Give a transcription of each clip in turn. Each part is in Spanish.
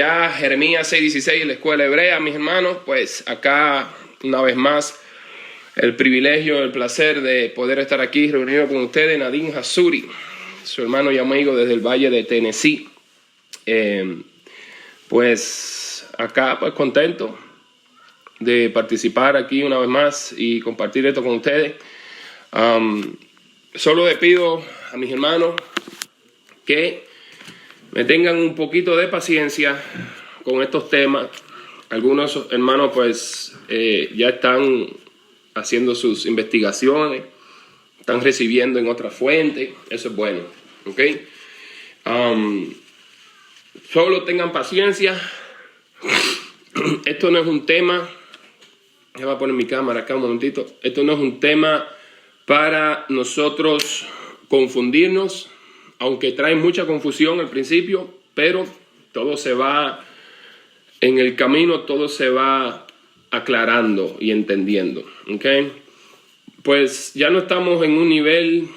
Ya Jeremías 6:16, la escuela hebrea, mis hermanos, pues acá una vez más el privilegio, el placer de poder estar aquí reunido con ustedes, Nadine Hasuri, su hermano y amigo desde el Valle de Tennessee. Pues acá pues contento de participar aquí una vez más y compartir esto con ustedes. Solo le pido a mis hermanos que me tengan un poquito de paciencia con estos temas. Algunos hermanos pues ya están haciendo sus investigaciones, están recibiendo en otra fuente, eso es bueno, ¿ok? Solo tengan paciencia. Esto no es un tema, ya voy a poner mi cámara acá un momentito, esto no es un tema para nosotros confundirnos, aunque trae mucha confusión al principio, pero todo se va, en el camino todo se va aclarando y entendiendo, ¿ok? Pues ya no estamos en un nivel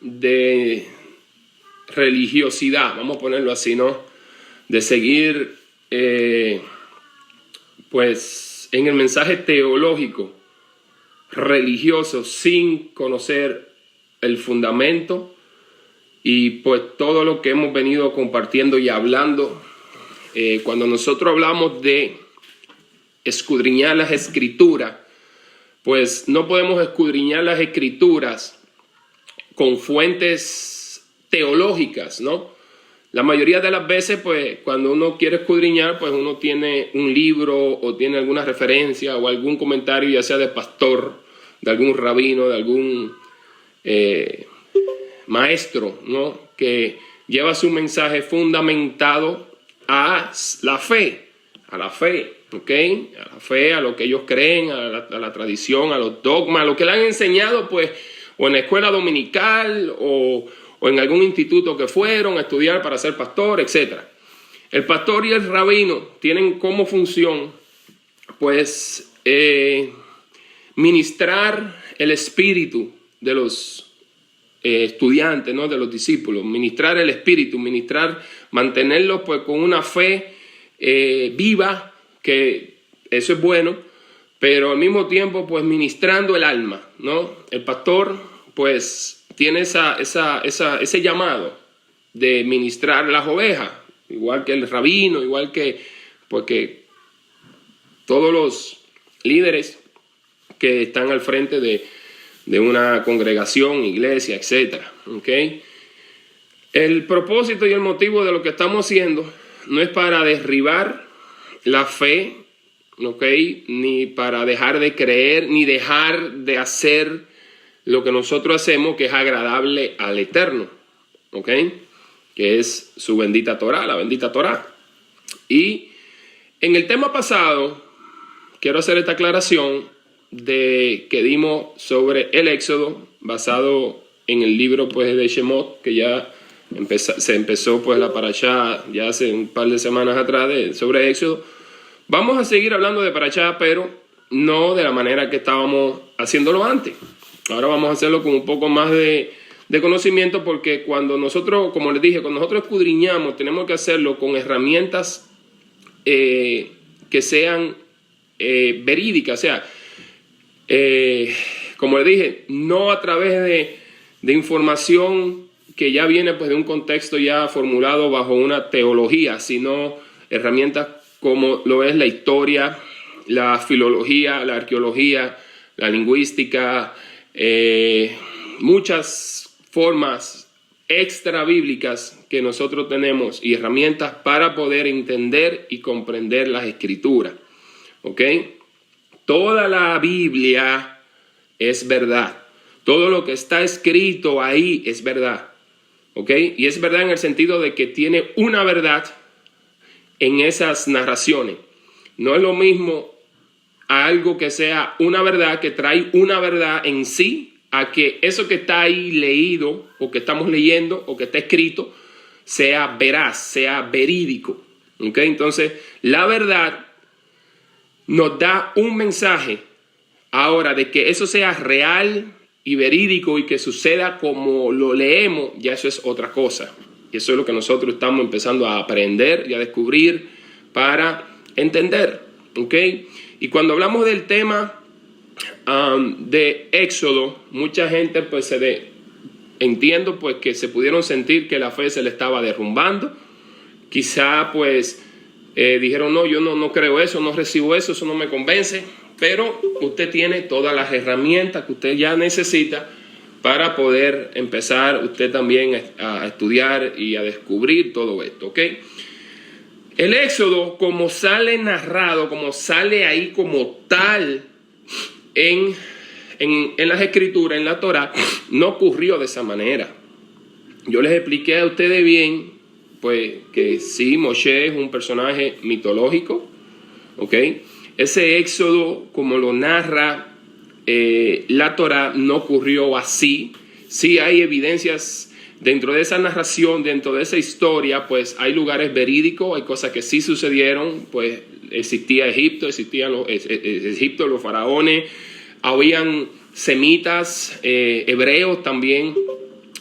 de religiosidad, vamos a ponerlo así, ¿no? De seguir, pues, en el mensaje teológico, religioso, sin conocer el fundamento y pues todo lo que hemos venido compartiendo y hablando. Cuando nosotros hablamos de escudriñar las escrituras, pues no podemos escudriñar las escrituras con fuentes teológicas, ¿no? La mayoría de las veces, pues, cuando uno quiere escudriñar, pues uno tiene un libro o tiene alguna referencia o algún comentario, ya sea de pastor, de algún rabino, de algún maestro, ¿no? Que lleva su mensaje fundamentado a la fe, ¿ok? A la fe, a lo que ellos creen, a la tradición, a los dogmas, a lo que le han enseñado, pues, o en la escuela dominical o en algún instituto que fueron a estudiar para ser pastor, etc. El pastor y el rabino tienen como función, pues, ministrar el espíritu de los estudiantes, ¿no? De los discípulos, ministrar el espíritu, mantenerlos pues con una fe viva, que eso es bueno, pero al mismo tiempo pues ministrando el alma, ¿no? El pastor pues tiene ese llamado de ministrar las ovejas, igual que el rabino, igual que porque todos los líderes que están al frente de una congregación, iglesia, etc. ¿Okay? El propósito y el motivo de lo que estamos haciendo no es para derribar la fe, ¿okay? Ni para dejar de creer, ni dejar de hacer lo que nosotros hacemos, que es agradable al Eterno, ¿okay? Que es su bendita Torah, la bendita Torah. Y en el tema pasado, quiero hacer esta aclaración que dimos sobre el Éxodo, basado en el libro pues de Shemot, que ya se empezó pues la parashá ya hace un par de semanas atrás sobre Éxodo. Vamos a seguir hablando de parashá, pero no de la manera que estábamos haciéndolo antes. Ahora vamos a hacerlo con un poco más de conocimiento, porque cuando nosotros, como les dije, cuando nosotros escudriñamos, tenemos que hacerlo con herramientas que sean verídicas, o sea, como les dije, no a través de información que ya viene pues de un contexto ya formulado bajo una teología, sino herramientas como lo es la historia, la filología, la arqueología, la lingüística, muchas formas extra bíblicas que nosotros tenemos y herramientas para poder entender y comprender las escrituras, ¿ok? Toda la Biblia es verdad. Todo lo que está escrito ahí es verdad. ¿Ok? Y es verdad en el sentido de que tiene una verdad en esas narraciones. No es lo mismo a algo que sea una verdad, que trae una verdad en sí, a que eso que está ahí leído, o que estamos leyendo, o que está escrito, sea veraz, sea verídico. ¿Ok? Entonces, la verdad nos da un mensaje. Ahora, de que eso sea real y verídico y que suceda como lo leemos, ya eso es otra cosa. Y eso es lo que nosotros estamos empezando a aprender y a descubrir para entender, ¿ok? Y cuando hablamos del tema de Éxodo, mucha gente pues entiendo pues que se pudieron sentir que la fe se le estaba derrumbando. Quizá pues dijeron, no, yo no creo eso, no recibo eso, eso no me convence. Pero usted tiene todas las herramientas que usted ya necesita para poder empezar usted también a estudiar y a descubrir todo esto, ¿ok? El Éxodo, como sale narrado, como sale ahí como tal en las Escrituras, en la Torá, no ocurrió de esa manera. Yo les expliqué a ustedes bien, pues, que sí, Moshe es un personaje mitológico, ¿ok? Ese Éxodo, como lo narra la Torá, no ocurrió así. Sí hay evidencias dentro de esa narración, dentro de esa historia, pues hay lugares verídicos, hay cosas que sí sucedieron, pues existía Egipto, los faraones, habían semitas, hebreos también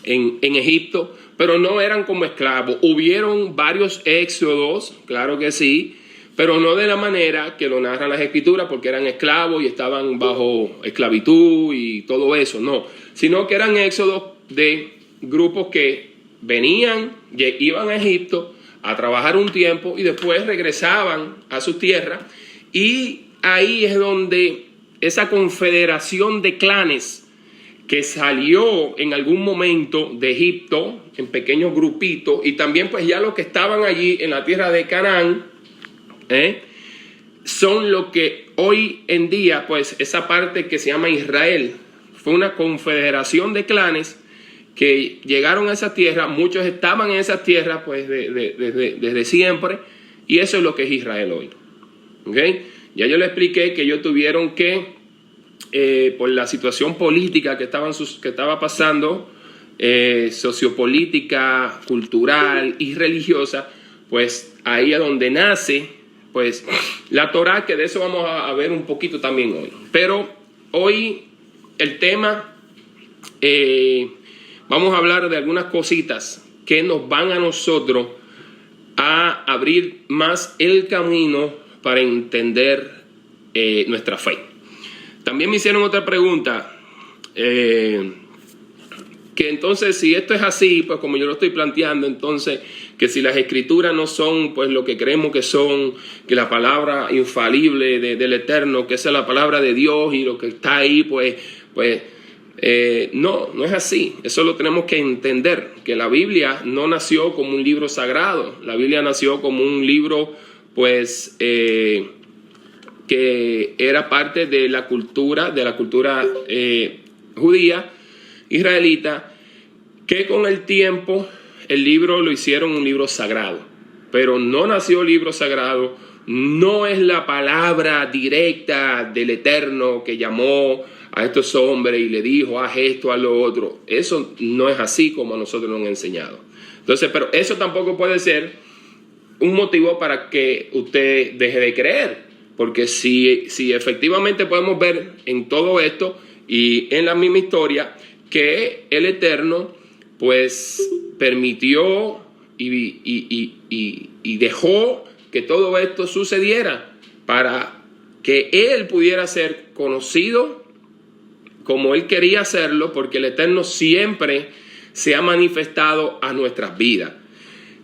en Egipto, pero no eran como esclavos. Hubieron varios éxodos, claro que sí, pero no de la manera que lo narran las Escrituras, porque eran esclavos y estaban bajo esclavitud y todo eso, no. Sino que eran éxodos de grupos que venían, iban a Egipto a trabajar un tiempo y después regresaban a su tierra. Y ahí es donde esa confederación de clanes que salió en algún momento de Egipto, en pequeños grupitos, y también pues ya los que estaban allí en la tierra de Canaán, son lo que hoy en día, pues esa parte que se llama Israel, fue una confederación de clanes que llegaron a esa tierra. Muchos estaban en esa tierra pues desde siempre, y eso es lo que es Israel hoy, ¿okay? Ya yo le expliqué que ellos tuvieron que, por la situación política que estaba pasando, sociopolítica, cultural y religiosa, pues ahí es donde nace pues la Torá, que de eso vamos a ver un poquito también hoy. Pero hoy el tema, vamos a hablar de algunas cositas que nos van a nosotros a abrir más el camino para entender nuestra fe. También me hicieron otra pregunta, que entonces si esto es así, pues como yo lo estoy planteando, entonces que si las Escrituras no son pues lo que creemos que son, que la palabra infalible del Eterno, que esa es la palabra de Dios y lo que está ahí, no es así. Eso lo tenemos que entender, que la Biblia no nació como un libro sagrado. La Biblia nació como un libro pues que era parte de la cultura judía, israelita, que con el tiempo el libro lo hicieron un libro sagrado, pero no nació libro sagrado, no es la palabra directa del Eterno que llamó a estos hombres y le dijo, haz esto, haz lo otro. Eso no es así como a nosotros nos han enseñado. Entonces, pero eso tampoco puede ser un motivo para que usted deje de creer, porque si efectivamente podemos ver en todo esto y en la misma historia que el Eterno pues permitió y dejó que todo esto sucediera para que Él pudiera ser conocido como Él quería hacerlo, porque el Eterno siempre se ha manifestado a nuestras vidas.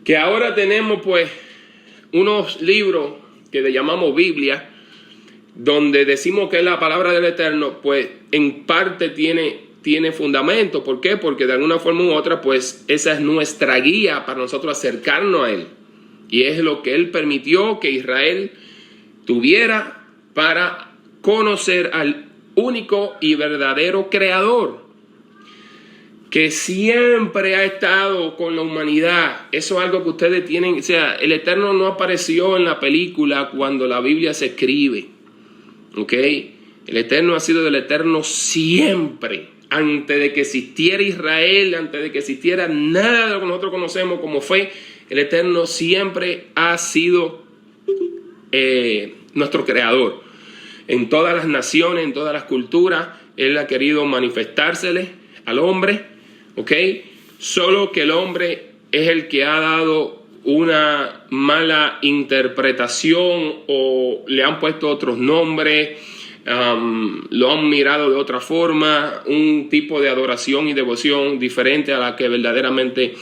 Que ahora tenemos pues unos libros que le llamamos Biblia, donde decimos que es la palabra del Eterno, pues en parte tiene fundamento. ¿Por qué? Porque de alguna forma u otra, pues esa es nuestra guía para nosotros acercarnos a Él. Y es lo que Él permitió que Israel tuviera para conocer al único y verdadero Creador, que siempre ha estado con la humanidad. Eso es algo que ustedes tienen. O sea, el Eterno no apareció en la película cuando la Biblia se escribe. ¿Ok? El Eterno ha sido del Eterno siempre. Antes de que existiera Israel, antes de que existiera nada de lo que nosotros conocemos como fe, el Eterno siempre ha sido nuestro Creador. En todas las naciones, en todas las culturas, Él ha querido manifestársele al hombre, ¿ok? Solo que el hombre es el que ha dado una mala interpretación o le han puesto otros nombres, lo han mirado de otra forma, un tipo de adoración y devoción diferente a la que verdaderamente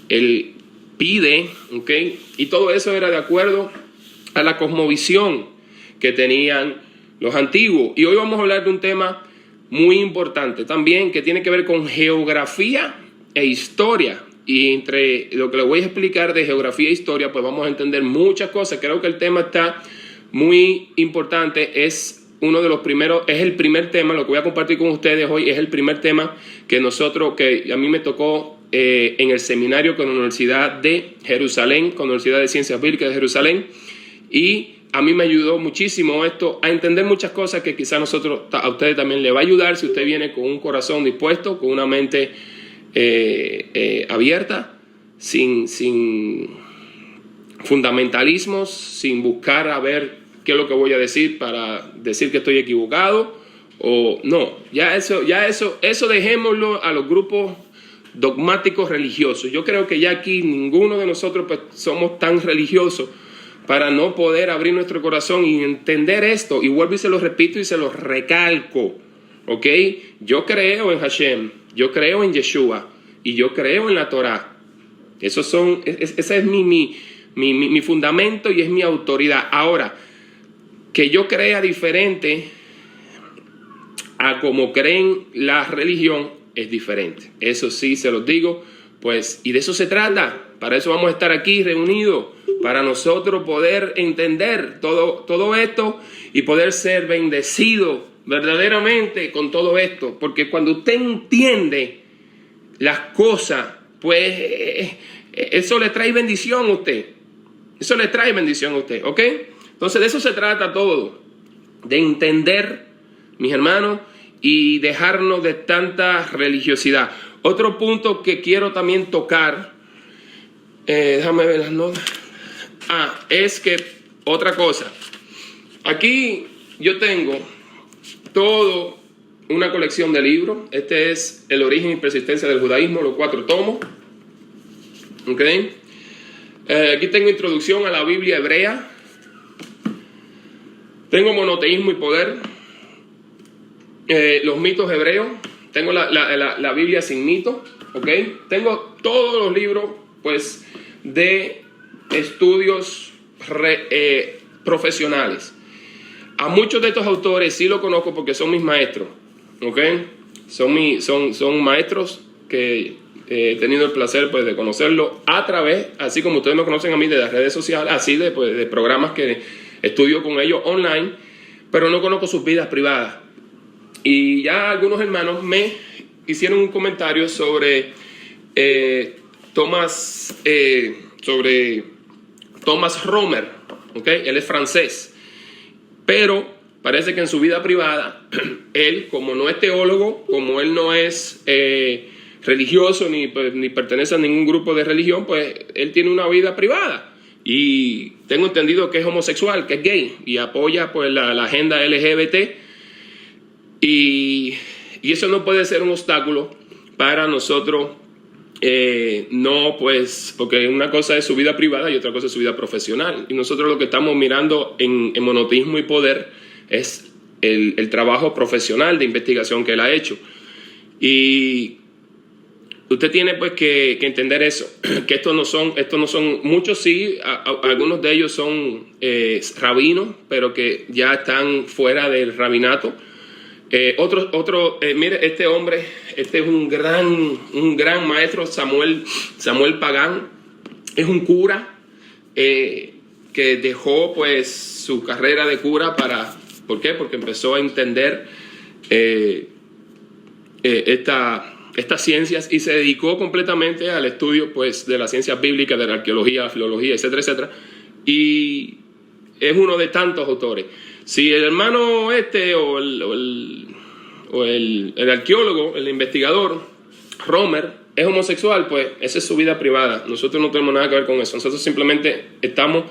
él pide, ¿ok? Y todo eso era de acuerdo a la cosmovisión que tenían los antiguos. Y hoy vamos a hablar de un tema muy importante también que tiene que ver con geografía e historia. Y entre lo que les voy a explicar de geografía e historia, pues vamos a entender muchas cosas. Creo que el tema está muy importante. Es uno de los primeros, es el primer tema, lo que voy a compartir con ustedes hoy es el primer tema que a mí me tocó en el seminario con la Universidad de Jerusalén, con la Universidad de Ciencias Bíblicas de Jerusalén. Y a mí me ayudó muchísimo esto a entender muchas cosas que quizás a ustedes también les va a ayudar si usted viene con un corazón dispuesto, con una mente abierta, sin fundamentalismos, sin buscar a ver qué es lo que voy a decir para decir que estoy equivocado o no. Ya eso dejémoslo a los grupos dogmáticos religiosos. Yo creo que ya aquí ninguno de nosotros pues, somos tan religiosos para no poder abrir nuestro corazón y entender esto. Y vuelvo y se lo repito y se lo recalco, ¿ok? Yo creo en Hashem, yo creo en Yeshua y yo creo en la Torah. Ese es mi fundamento y es mi autoridad. Ahora, que yo crea diferente a como creen la religión es diferente. Eso sí se los digo, pues, y de eso se trata. Para eso vamos a estar aquí reunidos, para nosotros poder entender todo esto y poder ser bendecidos verdaderamente con todo esto. Porque cuando usted entiende las cosas, pues eso le trae bendición a usted. Eso le trae bendición a usted, ¿ok? Entonces de eso se trata todo, de entender, mis hermanos, y dejarnos de tanta religiosidad. Otro punto que quiero también tocar, déjame ver las notas. Es que otra cosa. Aquí yo tengo toda una colección de libros. Este es El origen y persistencia del judaísmo, los 4 tomos. ¿Ok? Aquí tengo introducción a la Biblia hebrea. Tengo monoteísmo y poder. Los mitos hebreos. Tengo la Biblia sin mitos. ¿Ok? Tengo todos los libros, pues, de estudios profesionales. A muchos de estos autores sí los conozco porque son mis maestros, ¿ok? Son maestros que he tenido el placer, pues, de conocerlos a través, así como ustedes me conocen a mí de las redes sociales, así de programas que estudio con ellos online, pero no conozco sus vidas privadas. Y ya algunos hermanos me hicieron un comentario sobre Thomas Romer, ¿okay? Él es francés, pero parece que en su vida privada, él, como no es teólogo, como él no es religioso ni pertenece a ningún grupo de religión, pues él tiene una vida privada. Y tengo entendido que es homosexual, que es gay, y apoya pues la agenda LGBT. Y eso no puede ser un obstáculo para nosotros. No, pues, porque una cosa es su vida privada y otra cosa es su vida profesional. Y nosotros lo que estamos mirando en monoteísmo y poder es el trabajo profesional de investigación que él ha hecho. Y usted tiene pues que entender eso, que estos no son, muchos sí, algunos de ellos son rabinos, pero que ya están fuera del rabinato. Mire, este hombre, este es un gran maestro, Samuel Pagán, es un cura que dejó pues su carrera de cura ¿por qué? Porque empezó a entender estas ciencias y se dedicó completamente al estudio pues de las ciencias bíblicas, de la arqueología, la filología, etcétera, etcétera, y es uno de tantos autores. Si el hermano o el arqueólogo, el investigador, Romer, es homosexual, pues esa es su vida privada. Nosotros no tenemos nada que ver con eso. Nosotros simplemente estamos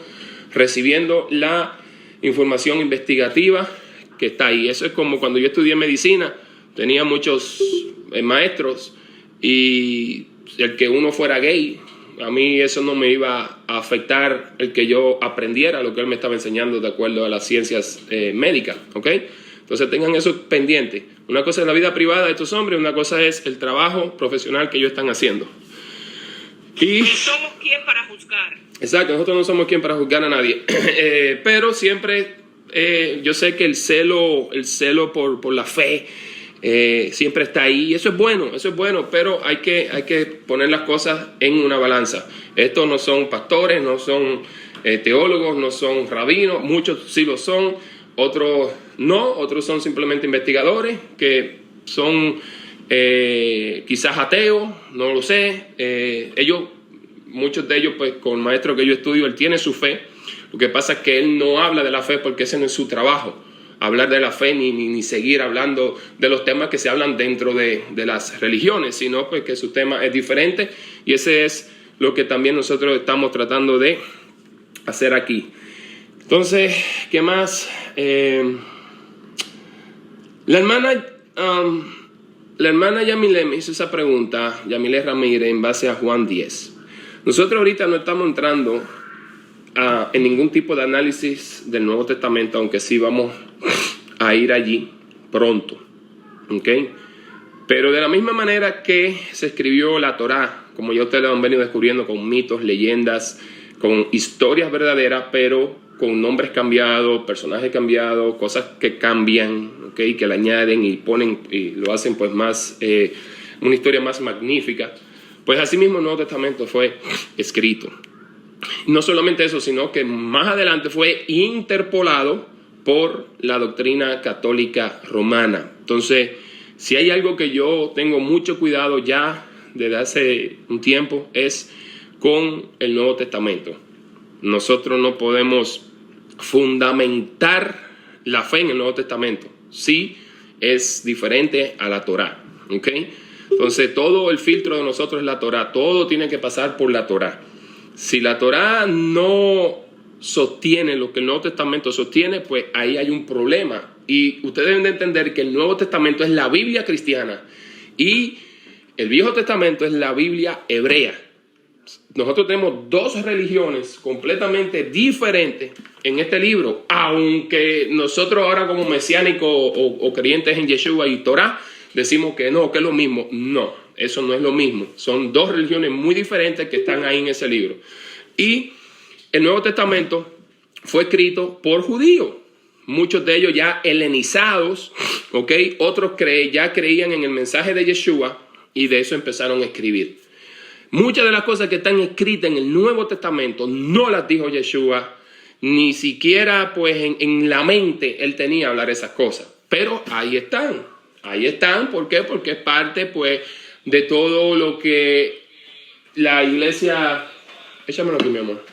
recibiendo la información investigativa que está ahí. Eso es como cuando yo estudié medicina, tenía muchos maestros y el que uno fuera gay A mí eso no me iba a afectar el que yo aprendiera lo que él me estaba enseñando de acuerdo a las ciencias médicas, ¿ok? Entonces tengan eso pendiente. Una cosa es la vida privada de estos hombres, una cosa es el trabajo profesional que ellos están haciendo. Y no somos quien para juzgar. Exacto, nosotros no somos quien para juzgar a nadie. Pero siempre yo sé que el celo por la fe siempre está ahí. Eso es bueno, pero hay que poner las cosas en una balanza. Estos no son pastores, no son teólogos, no son rabinos. Muchos sí lo son, otros no, otros son simplemente investigadores que son quizás ateos, no lo sé. Muchos de ellos, pues con el maestro que yo estudio, él tiene su fe. Lo que pasa es que él no habla de la fe porque ese no es su trabajo, hablar de la fe ni seguir hablando de los temas que se hablan dentro de las religiones, sino pues que su tema es diferente, y ese es lo que también nosotros estamos tratando de hacer aquí. Entonces, ¿qué más? La hermana Yamile me hizo esa pregunta, Yamile Ramírez, en base a Juan 10. Nosotros ahorita no estamos entrando en ningún tipo de análisis del Nuevo Testamento, aunque sí vamos a ir allí pronto, ¿ok? Pero de la misma manera que se escribió la Torá, como ya ustedes lo han venido descubriendo, con mitos, leyendas, con historias verdaderas, pero con nombres cambiados, personajes cambiados, cosas que cambian, ¿ok? Que le añaden y ponen y lo hacen pues más, una historia más magnífica. Pues así mismo el Nuevo Testamento fue escrito. No solamente eso, sino que más adelante fue interpolado por la doctrina católica romana. Entonces, si hay algo que yo tengo mucho cuidado ya desde hace un tiempo, es con el Nuevo Testamento. Nosotros no podemos fundamentar la fe en el Nuevo Testamento. Sí, es diferente a la Torá, ¿ok? Entonces, todo el filtro de nosotros es la Torá. Todo tiene que pasar por la Torá. Si la Torá no sostiene lo que el Nuevo Testamento sostiene, pues ahí hay un problema. Y ustedes deben de entender que el Nuevo Testamento es la Biblia cristiana y el Viejo Testamento es la Biblia hebrea. Nosotros tenemos dos religiones completamente diferentes en este libro, aunque nosotros ahora como mesiánicos o creyentes en Yeshua y Torá decimos que no, que es lo mismo. No, eso no es lo mismo. Son dos religiones muy diferentes que están ahí en ese libro. Y el Nuevo Testamento fue escrito por judíos, muchos de ellos ya helenizados, ¿ok? Otros ya creían en el mensaje de Yeshua y de eso empezaron a escribir. Muchas de las cosas que están escritas en el Nuevo Testamento no las dijo Yeshua, ni siquiera pues en la mente él tenía hablar esas cosas. Pero ahí están, ¿por qué? Porque es parte pues de todo lo que la iglesia, échamelo aquí mi amor,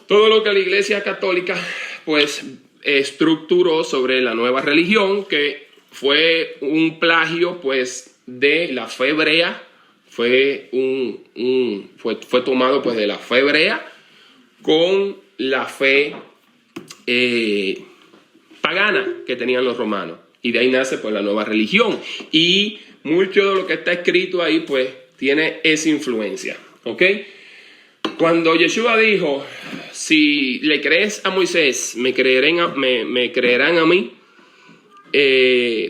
todo lo que la iglesia católica pues estructuró sobre la nueva religión, que fue un plagio pues de la fe hebrea. Fue tomado pues de la fe hebrea con la fe pagana que tenían los romanos. Y de ahí nace pues la nueva religión. Y mucho de lo que está escrito ahí pues tiene esa influencia. ¿Ok? Cuando Yeshua dijo, si le crees a Moisés, me creerán a mí,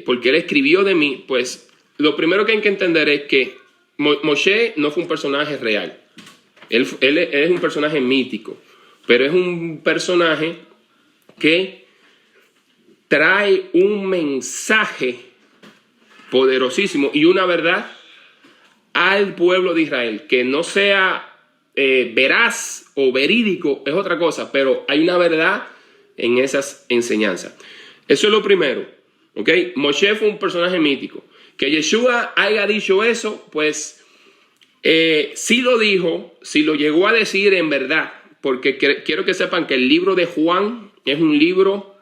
porque él escribió de mí, pues lo primero que hay que entender es que Moshe no fue un personaje real. Él es un personaje mítico, pero es un personaje que trae un mensaje poderosísimo y una verdad al pueblo de Israel. Que no sea veraz o verídico es otra cosa, pero hay una verdad en esas enseñanzas. Eso es lo primero, ¿ok? Moshe fue un personaje mítico. Que Yeshua haya dicho eso, pues sí lo dijo, sí lo llegó a decir en verdad, porque quiero que sepan que el libro de Juan es un libro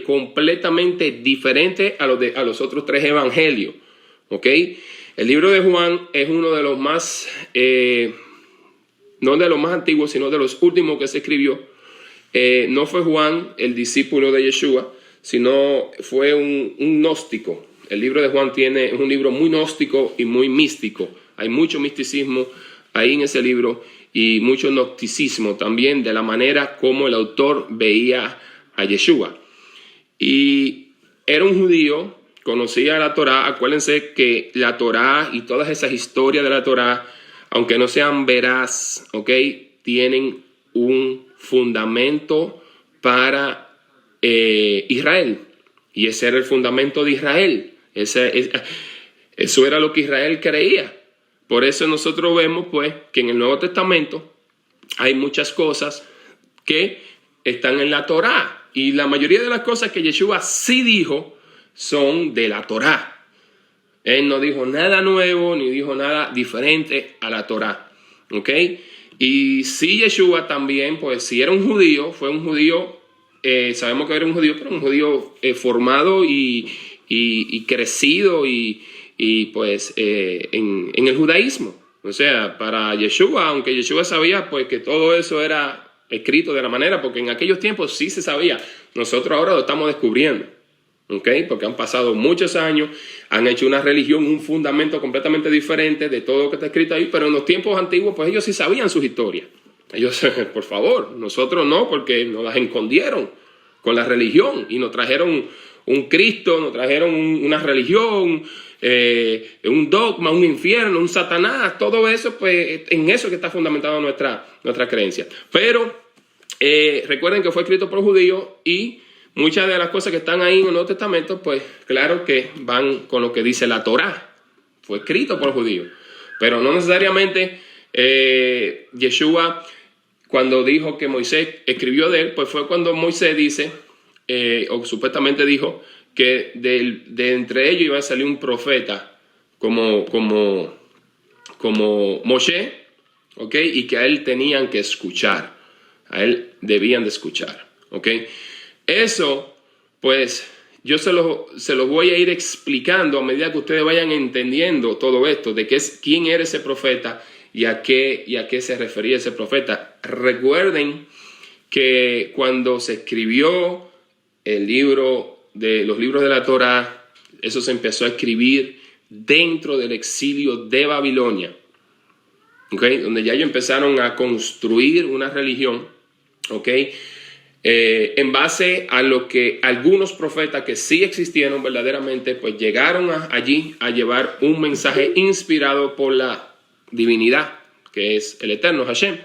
completamente diferente a los otros tres evangelios, ¿ok? El libro de Juan es uno de los más, no de los más antiguos, sino de los últimos que se escribió. No fue Juan el discípulo de Yeshua, sino fue un gnóstico. El libro de Juan es un libro muy gnóstico y muy místico. Hay mucho misticismo ahí en ese libro y mucho gnosticismo también de la manera como el autor veía a Yeshua. Y era un judío, conocía la Torá. Acuérdense que la Torá y todas esas historias de la Torá, aunque no sean veraz, ¿ok?, tienen un fundamento para Israel. Y ese era el fundamento de Israel. Eso era lo que Israel creía. Por eso nosotros vemos pues que en el Nuevo Testamento hay muchas cosas que están en la Torá. Y la mayoría de las cosas que Yeshua sí dijo son de la Torá. Él no dijo nada nuevo ni dijo nada diferente a la Torá. ¿Ok? Y sí, Yeshua también, pues si era un judío, fue un judío, sabemos que era un judío, pero un judío formado y crecido y pues en el judaísmo. O sea, para Yeshua, aunque Yeshua sabía pues que todo eso era escrito de la manera, porque en aquellos tiempos sí se sabía, nosotros ahora lo estamos descubriendo. ¿Okay? Porque han pasado muchos años, han hecho una religión, un fundamento completamente diferente de todo lo que está escrito ahí, pero en los tiempos antiguos pues ellos sí sabían sus historias. Ellos, por favor, nosotros no, porque nos las escondieron con la religión y nos trajeron un Cristo, nos trajeron una religión, un dogma, un infierno, un Satanás, todo eso, pues en eso que está fundamentada nuestra creencia. Pero recuerden que fue escrito por judíos y muchas de las cosas que están ahí en el Nuevo Testamento, pues claro que van con lo que dice la Torá. Fue escrito por judíos. Pero no necesariamente Yeshua, cuando dijo que Moisés escribió de él, pues fue cuando Moisés dice, o supuestamente dijo, que de entre ellos iba a salir un profeta como Moshe, ¿ok? Y que a él tenían que escuchar. A él debían de escuchar, ¿ok? Eso, pues, yo se lo voy a ir explicando a medida que ustedes vayan entendiendo todo esto, de quién era ese profeta y a qué se refería ese profeta. Recuerden que cuando se escribió los libros de la Torá, eso se empezó a escribir dentro del exilio de Babilonia, ¿okay? Donde ya ellos empezaron a construir una religión, ¿okay? En base a lo que algunos profetas que sí existieron verdaderamente, pues llegaron allí a llevar un mensaje inspirado por la divinidad, que es el eterno Hashem.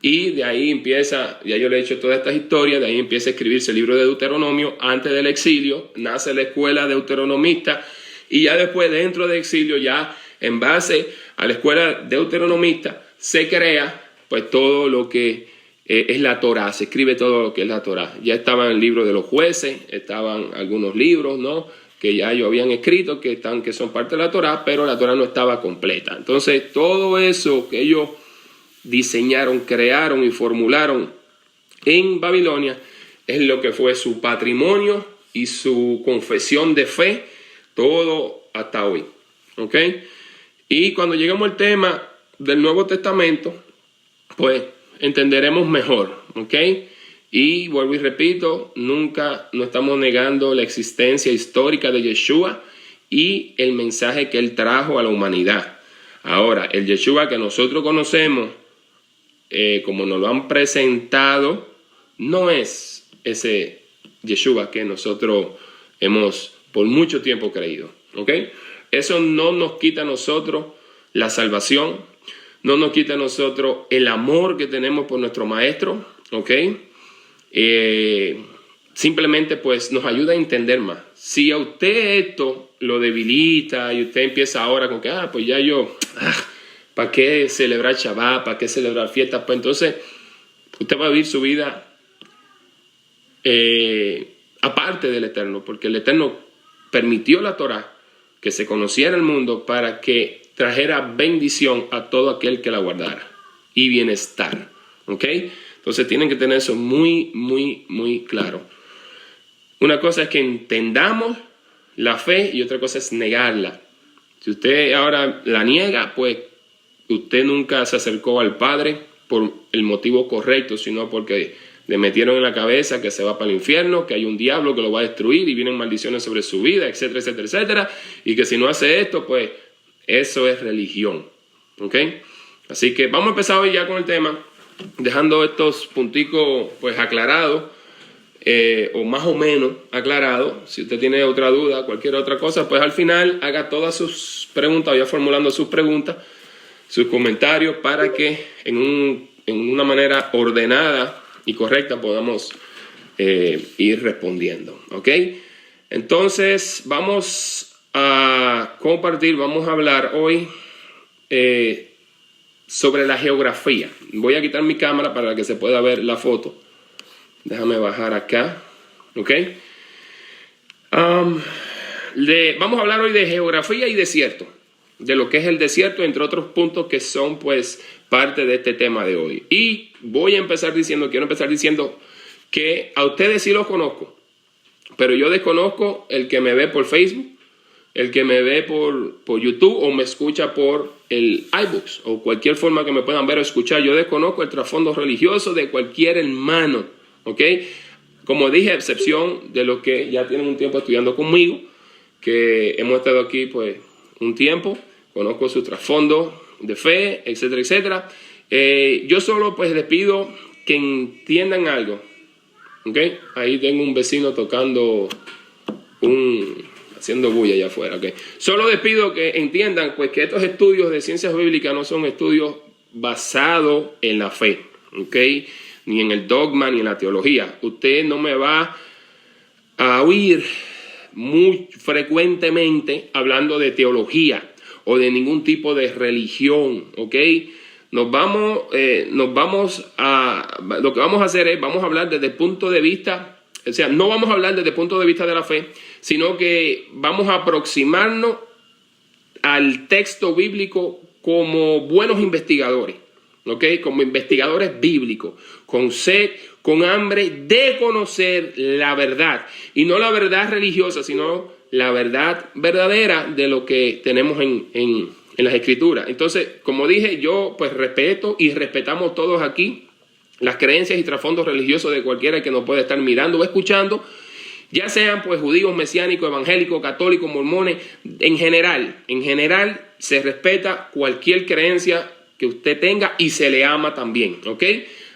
Y de ahí empieza, ya yo le he hecho todas estas historias, de ahí empieza a escribirse el libro de Deuteronomio. Antes del exilio nace la escuela deuteronomista y ya después dentro del exilio, ya en base a la escuela deuteronomista, se crea pues todo lo que es la Torá, se escribe todo lo que es la Torá. Ya estaban el libro de los jueces, estaban algunos libros, ¿no?, que ya ellos habían escrito, que son parte de la Torá, pero la Torá no estaba completa. Entonces, todo eso que ellos diseñaron, crearon y formularon en Babilonia es lo que fue su patrimonio y su confesión de fe, todo hasta hoy. ¿Ok? Y cuando llegamos al tema del Nuevo Testamento, pues entenderemos mejor, ¿ok? Y vuelvo y repito, no estamos negando la existencia histórica de Yeshua y el mensaje que él trajo a la humanidad. Ahora, el Yeshua que nosotros conocemos, como nos lo han presentado, no es ese Yeshua que nosotros hemos por mucho tiempo creído, ¿ok? Eso no nos quita a nosotros la salvación, no nos quita a nosotros el amor que tenemos por nuestro maestro, ¿ok? Simplemente pues nos ayuda a entender más. Si a usted esto lo debilita y usted empieza ahora con que, pues ya ¿para qué celebrar Shabbat? ¿Para qué celebrar fiestas? Pues entonces usted va a vivir su vida aparte del Eterno, porque el Eterno permitió la Torá que se conociera el mundo para que trajera bendición a todo aquel que la guardara y bienestar, ¿ok? Entonces tienen que tener eso muy, muy, muy claro. Una cosa es que entendamos la fe y otra cosa es negarla. Si usted ahora la niega, pues usted nunca se acercó al Padre por el motivo correcto, sino porque le metieron en la cabeza que se va para el infierno, que hay un diablo que lo va a destruir y vienen maldiciones sobre su vida, etcétera, etcétera, etcétera, y que si no hace esto, pues eso es religión, ¿Ok? Así que vamos a empezar hoy ya con el tema, dejando estos punticos pues aclarados, o más o menos aclarados. Si usted tiene otra duda, cualquier otra cosa, pues al final haga todas sus preguntas, vaya formulando sus preguntas, sus comentarios, para que en una manera ordenada y correcta podamos ir respondiendo. ¿Ok? Entonces vamos a compartir, vamos a hablar hoy sobre la geografía. Voy a quitar mi cámara para que se pueda ver la foto. Déjame bajar acá. ¿Ok? Vamos a hablar hoy de geografía y desierto. De lo que es el desierto, entre otros puntos que son pues parte de este tema de hoy. Y quiero empezar diciendo que a ustedes sí los conozco, pero yo desconozco el que me ve por Facebook, el que me ve por YouTube o me escucha por el iBooks o cualquier forma que me puedan ver o escuchar. Yo desconozco el trasfondo religioso de cualquier hermano, ¿ok? Como dije, a excepción de los que ya tienen un tiempo estudiando conmigo, que hemos estado aquí pues un tiempo, conozco su trasfondo de fe, etcétera, etcétera. Yo solo pues les pido que entiendan algo, ¿ok? Ahí tengo un vecino tocando haciendo bulla allá afuera, ¿ok? Solo les pido que entiendan pues que estos estudios de ciencias bíblicas no son estudios basados en la fe, ¿ok? Ni en el dogma, ni en la teología. Usted no me va a oír muy frecuentemente hablando de teología o de ningún tipo de religión, ¿ok? Lo que vamos a hacer es, vamos a hablar desde el punto de vista, o sea, no vamos a hablar desde el punto de vista de la fe, sino que vamos a aproximarnos al texto bíblico como buenos investigadores, ¿ok? Como investigadores bíblicos, con sed, con hambre de conocer la verdad. Y no la verdad religiosa, sino la verdad verdadera de lo que tenemos en las Escrituras. Entonces, como dije, yo pues respeto y respetamos todos aquí las creencias y trasfondos religiosos de cualquiera que nos pueda estar mirando o escuchando, ya sean pues judíos, mesiánicos, evangélicos, católicos, mormones. En general se respeta cualquier creencia que usted tenga y se le ama también, ¿ok?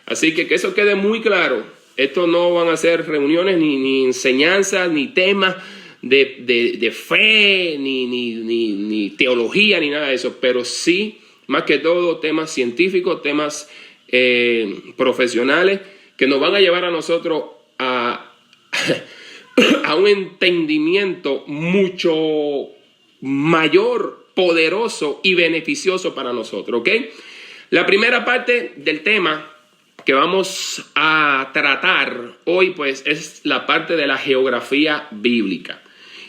Así que eso quede muy claro. Esto no van a ser reuniones ni enseñanzas, ni temas de fe, ni teología, ni nada de eso, pero sí, más que todo, temas científicos, temas profesionales, que nos van a llevar a nosotros a un entendimiento mucho mayor, poderoso y beneficioso para nosotros, ¿ok? La primera parte del tema que vamos a tratar hoy, pues, es la parte de la geografía bíblica.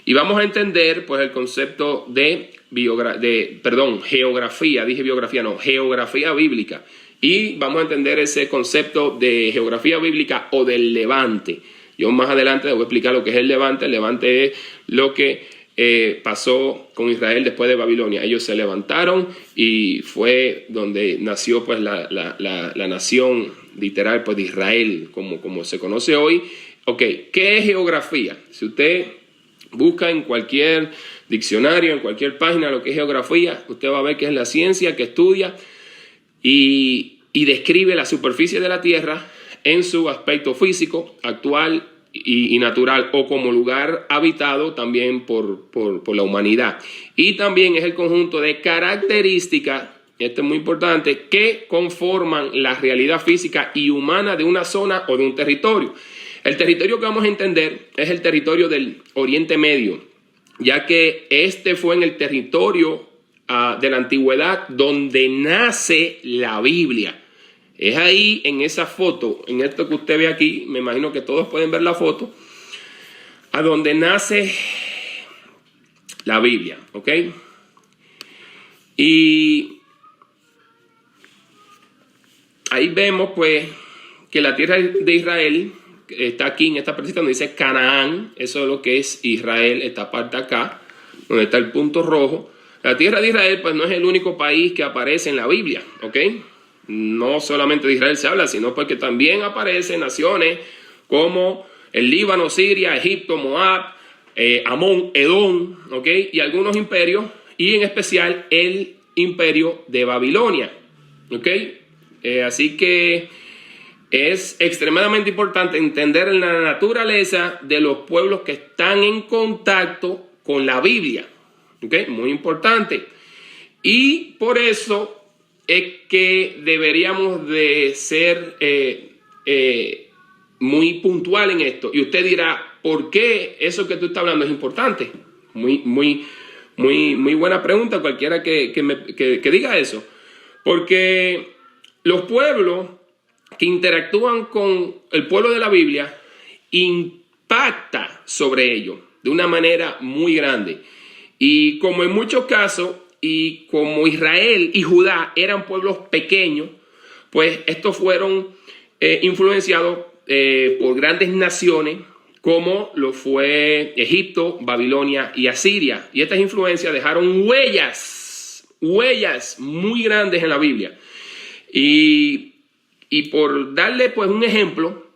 Y vamos a entender, pues, el concepto de geografía, dije biografía, no, geografía bíblica. Y vamos a entender ese concepto de geografía bíblica o del levante. Yo más adelante les voy a explicar lo que es el levante. El levante es lo que pasó con Israel después de Babilonia. Ellos se levantaron y fue donde nació pues la nación literal pues de Israel, como se conoce hoy. Ok, ¿qué es geografía? Si usted busca en cualquier diccionario, en cualquier página lo que es geografía, usted va a ver que es la ciencia que estudia y describe la superficie de la Tierra en su aspecto físico, actual y natural, o como lugar habitado también por la humanidad. Y también es el conjunto de características, esto es muy importante, que conforman la realidad física y humana de una zona o de un territorio. El territorio que vamos a entender es el territorio del Oriente Medio, ya que este fue en el territorio de la antigüedad donde nace la Biblia. Es ahí, en esa foto, en esto que usted ve aquí, me imagino que todos pueden ver la foto, a donde nace la Biblia, ¿ok? Y ahí vemos, pues, que la tierra de Israel está aquí en esta partecita donde dice Canaán. Eso es lo que es Israel, esta parte acá, donde está el punto rojo. La tierra de Israel, pues, no es el único país que aparece en la Biblia, ¿ok? No solamente de Israel se habla, sino porque también aparecen naciones como el Líbano, Siria, Egipto, Moab, Amón, Edom, ¿ok? Y algunos imperios, y en especial el imperio de Babilonia. ¿Ok? Así que es extremadamente importante entender la naturaleza de los pueblos que están en contacto con la Biblia. ¿Ok? Muy importante. Y por eso es que deberíamos de ser muy puntual en esto. Y usted dirá, ¿por qué eso que tú estás hablando es importante? Muy buena pregunta, cualquiera que diga eso. Porque los pueblos que interactúan con el pueblo de la Biblia impacta sobre ellos de una manera muy grande. Y como en muchos casos, y como Israel y Judá eran pueblos pequeños, pues estos fueron influenciados por grandes naciones como lo fue Egipto, Babilonia y Asiria. Y estas influencias dejaron huellas muy grandes en la Biblia. Y por darle pues un ejemplo,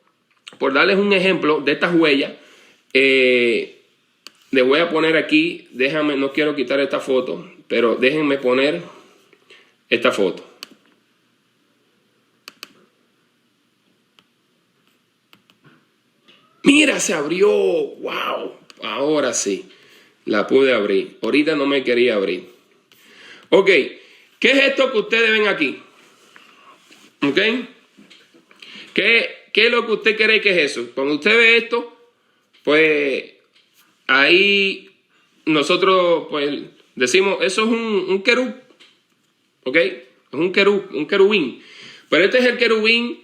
de estas huellas, les voy a poner aquí, no quiero quitar esta foto, pero déjenme poner esta foto. Mira, se abrió. ¡Wow! Ahora sí, la pude abrir. Ahorita no me quería abrir. Ok, ¿qué es esto que ustedes ven aquí? ¿Ok? ¿Qué es lo que usted cree que es eso? Cuando usted ve esto, pues ahí nosotros pues decimos, eso es un querub. ¿Ok? Es un querubín. Pero este es el querubín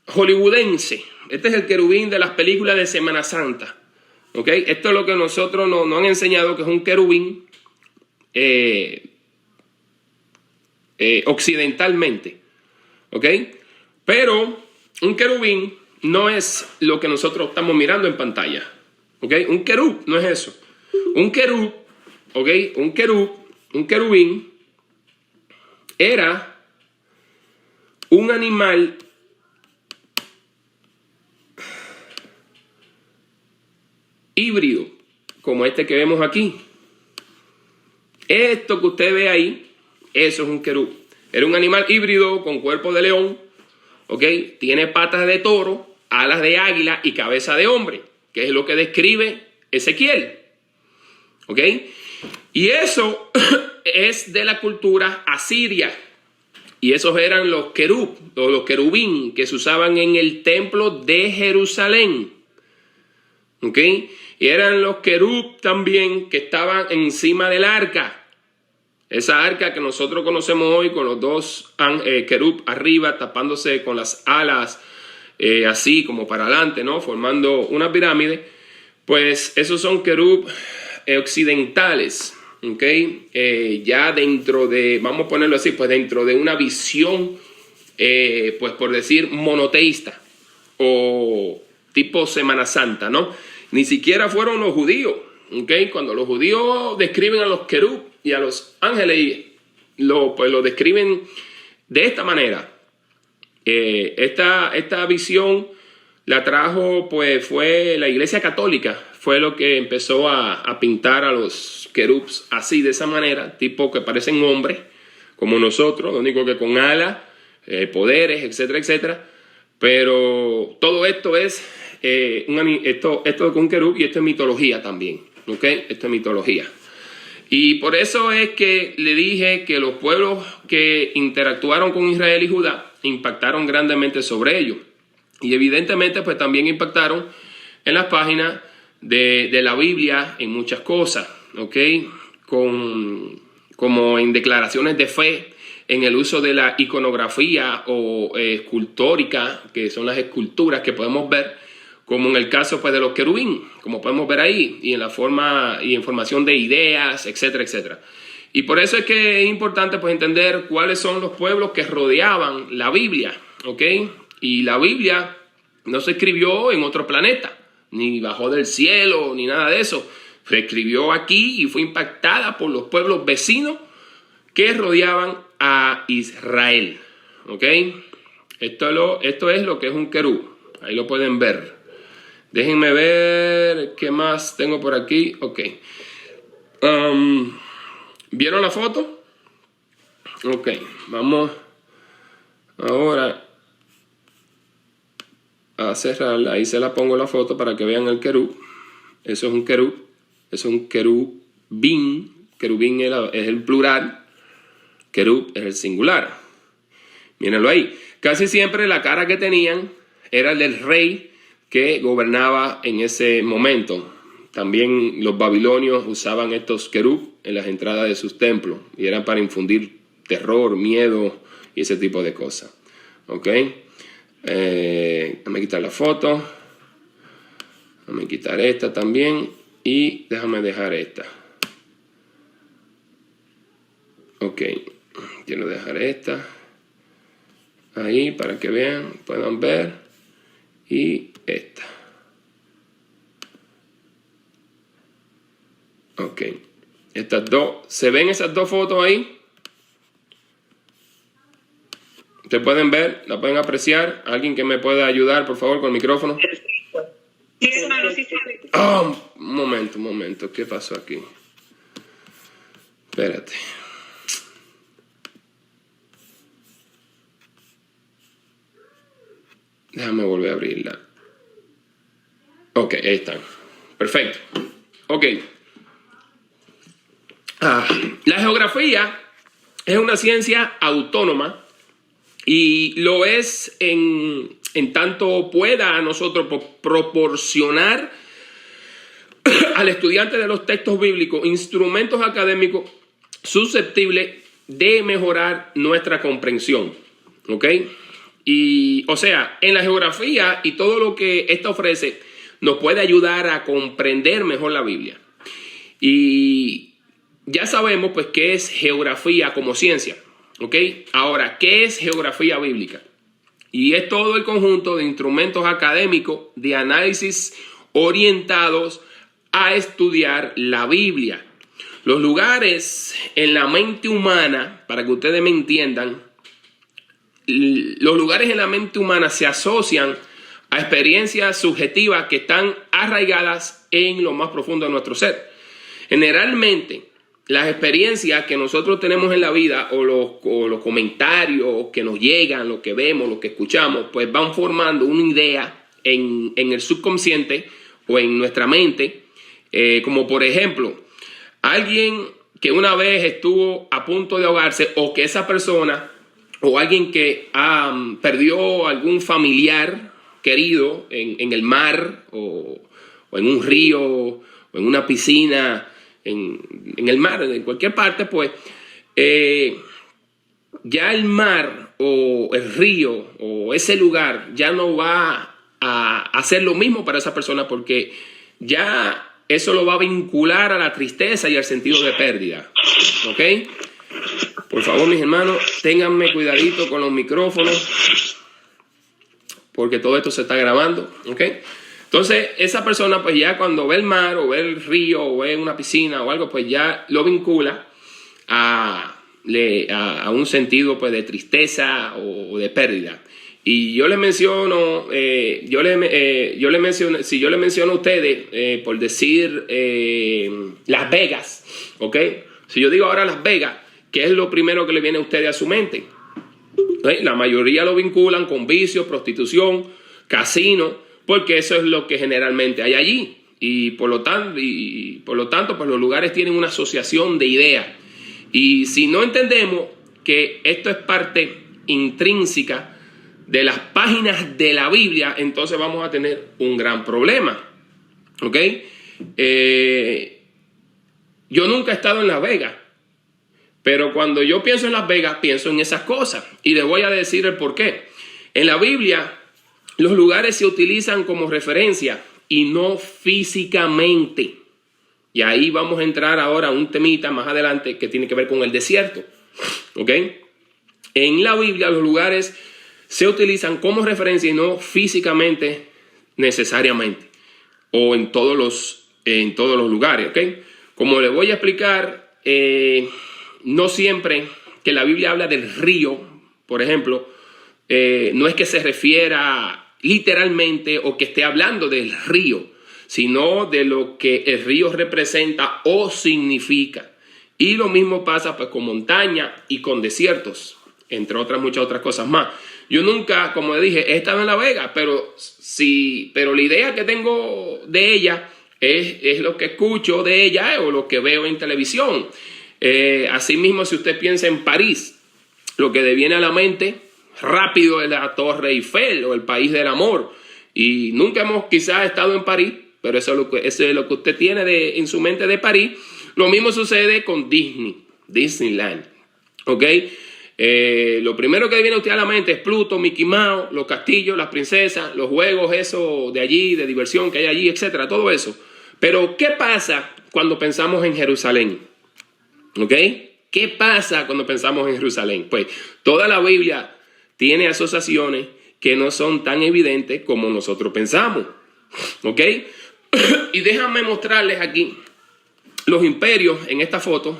hollywoodense. Este es el querubín de las películas de Semana Santa. ¿Ok? Esto es lo que nosotros nos han enseñado, que es un querubín occidentalmente. ¿Ok? Pero un querubín no es lo que nosotros estamos mirando en pantalla. ¿Ok? Un querub no es eso. Un querub, ¿ok? Un querubín era un animal híbrido, como este que vemos aquí. Esto que usted ve ahí, eso es un querub. Era un animal híbrido con cuerpo de león, ¿ok? Tiene patas de toro, alas de águila y cabeza de hombre, que es lo que describe Ezequiel, ¿ok? Y eso es de la cultura asiria. Y esos eran los querub, o los querubín, que se usaban en el templo de Jerusalén, ¿ok? Y eran los querub también que estaban encima del arca. Esa arca que nosotros conocemos hoy con los dos querub arriba tapándose con las alas así como para adelante, ¿no? Formando una pirámide. Pues esos son querub occidentales, ¿ok? Ya dentro de, vamos a ponerlo así, pues dentro de una visión, pues por decir monoteísta o tipo Semana Santa, ¿no? Ni siquiera fueron los judíos, ¿ok? Cuando los judíos describen a los querub y a los ángeles, pues lo describen de esta manera. Esta visión la trajo, pues fue la Iglesia Católica, fue lo que empezó a pintar a los querubs así, de esa manera, tipo que parecen hombres, como nosotros, lo único que con alas, poderes, etcétera, etcétera. Pero todo esto es esto con un querub, y esto es mitología también, ¿ok? Esto es mitología. Y por eso es que le dije que los pueblos que interactuaron con Israel y Judá impactaron grandemente sobre ellos. Y evidentemente pues también impactaron en las páginas de la Biblia en muchas cosas, ¿ok? Como en declaraciones de fe, en el uso de la iconografía o escultórica, que son las esculturas que podemos ver, como en el caso pues de los querubín, como podemos ver ahí, y en la forma y en formación de ideas, etcétera, etcétera. Y por eso es que es importante pues entender cuáles son los pueblos que rodeaban la Biblia, ¿ok? Y la Biblia no se escribió en otro planeta, ni bajó del cielo, ni nada de eso. Se escribió aquí y fue impactada por los pueblos vecinos que rodeaban a Israel, ¿ok? Esto es lo que es un querub. Ahí lo pueden ver. Déjenme ver qué más tengo por aquí. Ok. ¿Vieron la foto? Ok, vamos ahora a cerrarla. Ahí se la pongo la foto para que vean el querub. Eso es un querub. Eso es un querubín. Querubín es el plural. Querub es el singular. Mírenlo ahí. Casi siempre la cara que tenían era el del rey que gobernaba en ese momento. También los babilonios usaban estos querub en las entradas de sus templos y eran para infundir terror, miedo y ese tipo de cosas. ¿Ok? Déjame quitar la foto. Déjame quitar esta también y déjame dejar esta. Ok, quiero dejar esta ahí para que vean, puedan ver, y esta. Ok, estas dos, ¿se ven esas dos fotos ahí? ¿Ustedes pueden ver? ¿La pueden apreciar? ¿Alguien que me pueda ayudar, por favor, con el micrófono? Sí, hermano, sí sabe. Oh, un momento, ¿qué pasó aquí? Espérate. Déjame volver a abrirla. Ok, ahí están. Perfecto. Ok. La geografía es una ciencia autónoma y lo es en tanto pueda a nosotros proporcionar al estudiante de los textos bíblicos instrumentos académicos susceptibles de mejorar nuestra comprensión. ¿Ok? Y, o sea, en la geografía y todo lo que esta ofrece nos puede ayudar a comprender mejor la Biblia. Y ya sabemos, pues, qué es geografía como ciencia. ¿Ok? Ahora, ¿qué es geografía bíblica? Y es todo el conjunto de instrumentos académicos de análisis orientados a estudiar la Biblia. Los lugares en la mente humana, para que ustedes me entiendan, los lugares en la mente humana se asocian a experiencias subjetivas que están arraigadas en lo más profundo de nuestro ser. Generalmente, las experiencias que nosotros tenemos en la vida o los comentarios que nos llegan, lo que vemos, lo que escuchamos, pues van formando una idea en el subconsciente o en nuestra mente, como por ejemplo, alguien que una vez estuvo a punto de ahogarse o que esa persona o alguien que perdió algún familiar querido en el mar o en un río o en una piscina, en el mar, en cualquier parte, pues ya el mar o el río o ese lugar ya no va a hacer lo mismo para esa persona porque ya eso lo va a vincular a la tristeza y al sentido de pérdida. ¿Ok? Por favor, mis hermanos, ténganme cuidadito con los micrófonos porque todo esto se está grabando. ¿Ok? Entonces, esa persona, pues ya cuando ve el mar o ve el río o ve una piscina o algo, pues ya lo vincula a un sentido pues de tristeza o de pérdida. Y yo les menciono, si yo le menciono a ustedes, por decir Las Vegas, ¿ok? Si yo digo ahora Las Vegas, ¿qué es lo primero que le viene a ustedes a su mente? La mayoría lo vinculan con vicios, prostitución, casino, porque eso es lo que generalmente hay allí. Y por lo tanto, pues los lugares tienen una asociación de ideas. Y si no entendemos que esto es parte intrínseca de las páginas de la Biblia, entonces vamos a tener un gran problema. ¿Ok? Yo nunca he estado en Las Vegas, pero cuando yo pienso en Las Vegas, pienso en esas cosas. Y les voy a decir el por qué. En la Biblia, los lugares se utilizan como referencia y no físicamente. Y ahí vamos a entrar ahora a un temita más adelante que tiene que ver con el desierto. ¿Ok? En la Biblia los lugares se utilizan como referencia y no físicamente necesariamente. O en todos los lugares. ¿Ok? Como les voy a explicar, no siempre que la Biblia habla del río, por ejemplo, no es que se refiera literalmente o que esté hablando del río, sino de lo que el río representa o significa. Y lo mismo pasa pues con montaña y con desiertos, entre otras muchas otras cosas más. Yo nunca, como dije, he estado en La Vega, pero la idea que tengo de ella es lo que escucho de ella o lo que veo en televisión. Asimismo, si usted piensa en París, lo que le viene a la mente rápido es la Torre Eiffel o el País del Amor. Y nunca hemos quizás estado en París, pero eso es lo que usted tiene en su mente de París. Lo mismo sucede con Disneyland. ¿Ok? Lo primero que viene a usted a la mente es Pluto, Mickey Mouse, los castillos, las princesas, los juegos, eso de allí, de diversión que hay allí, etcétera, todo eso. Pero, ¿qué pasa cuando pensamos en Jerusalén? ¿Ok? ¿Qué pasa cuando pensamos en Jerusalén? Pues toda la Biblia tiene asociaciones que no son tan evidentes como nosotros pensamos. ¿Ok? Y déjenme mostrarles aquí los imperios en esta foto.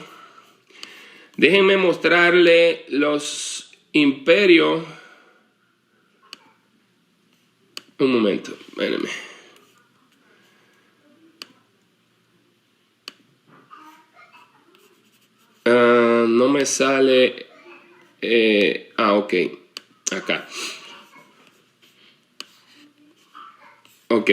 Déjenme mostrarles los imperios. Un momento, espérenme. No me sale. Ok. Acá. Ok.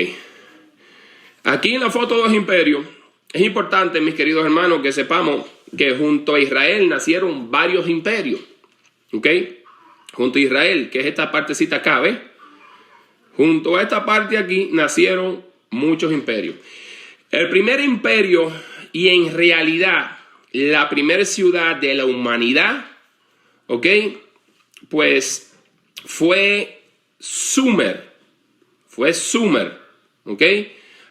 Aquí en la foto de los imperios, es importante, mis queridos hermanos, que sepamos que junto a Israel nacieron varios imperios. ¿Ok? Junto a Israel, que es esta partecita acá, ¿ves? Junto a esta parte aquí nacieron muchos imperios. El primer imperio, y en realidad la primera ciudad de la humanidad, ¿ok? Pues fue Sumer. Fue Sumer, ¿ok?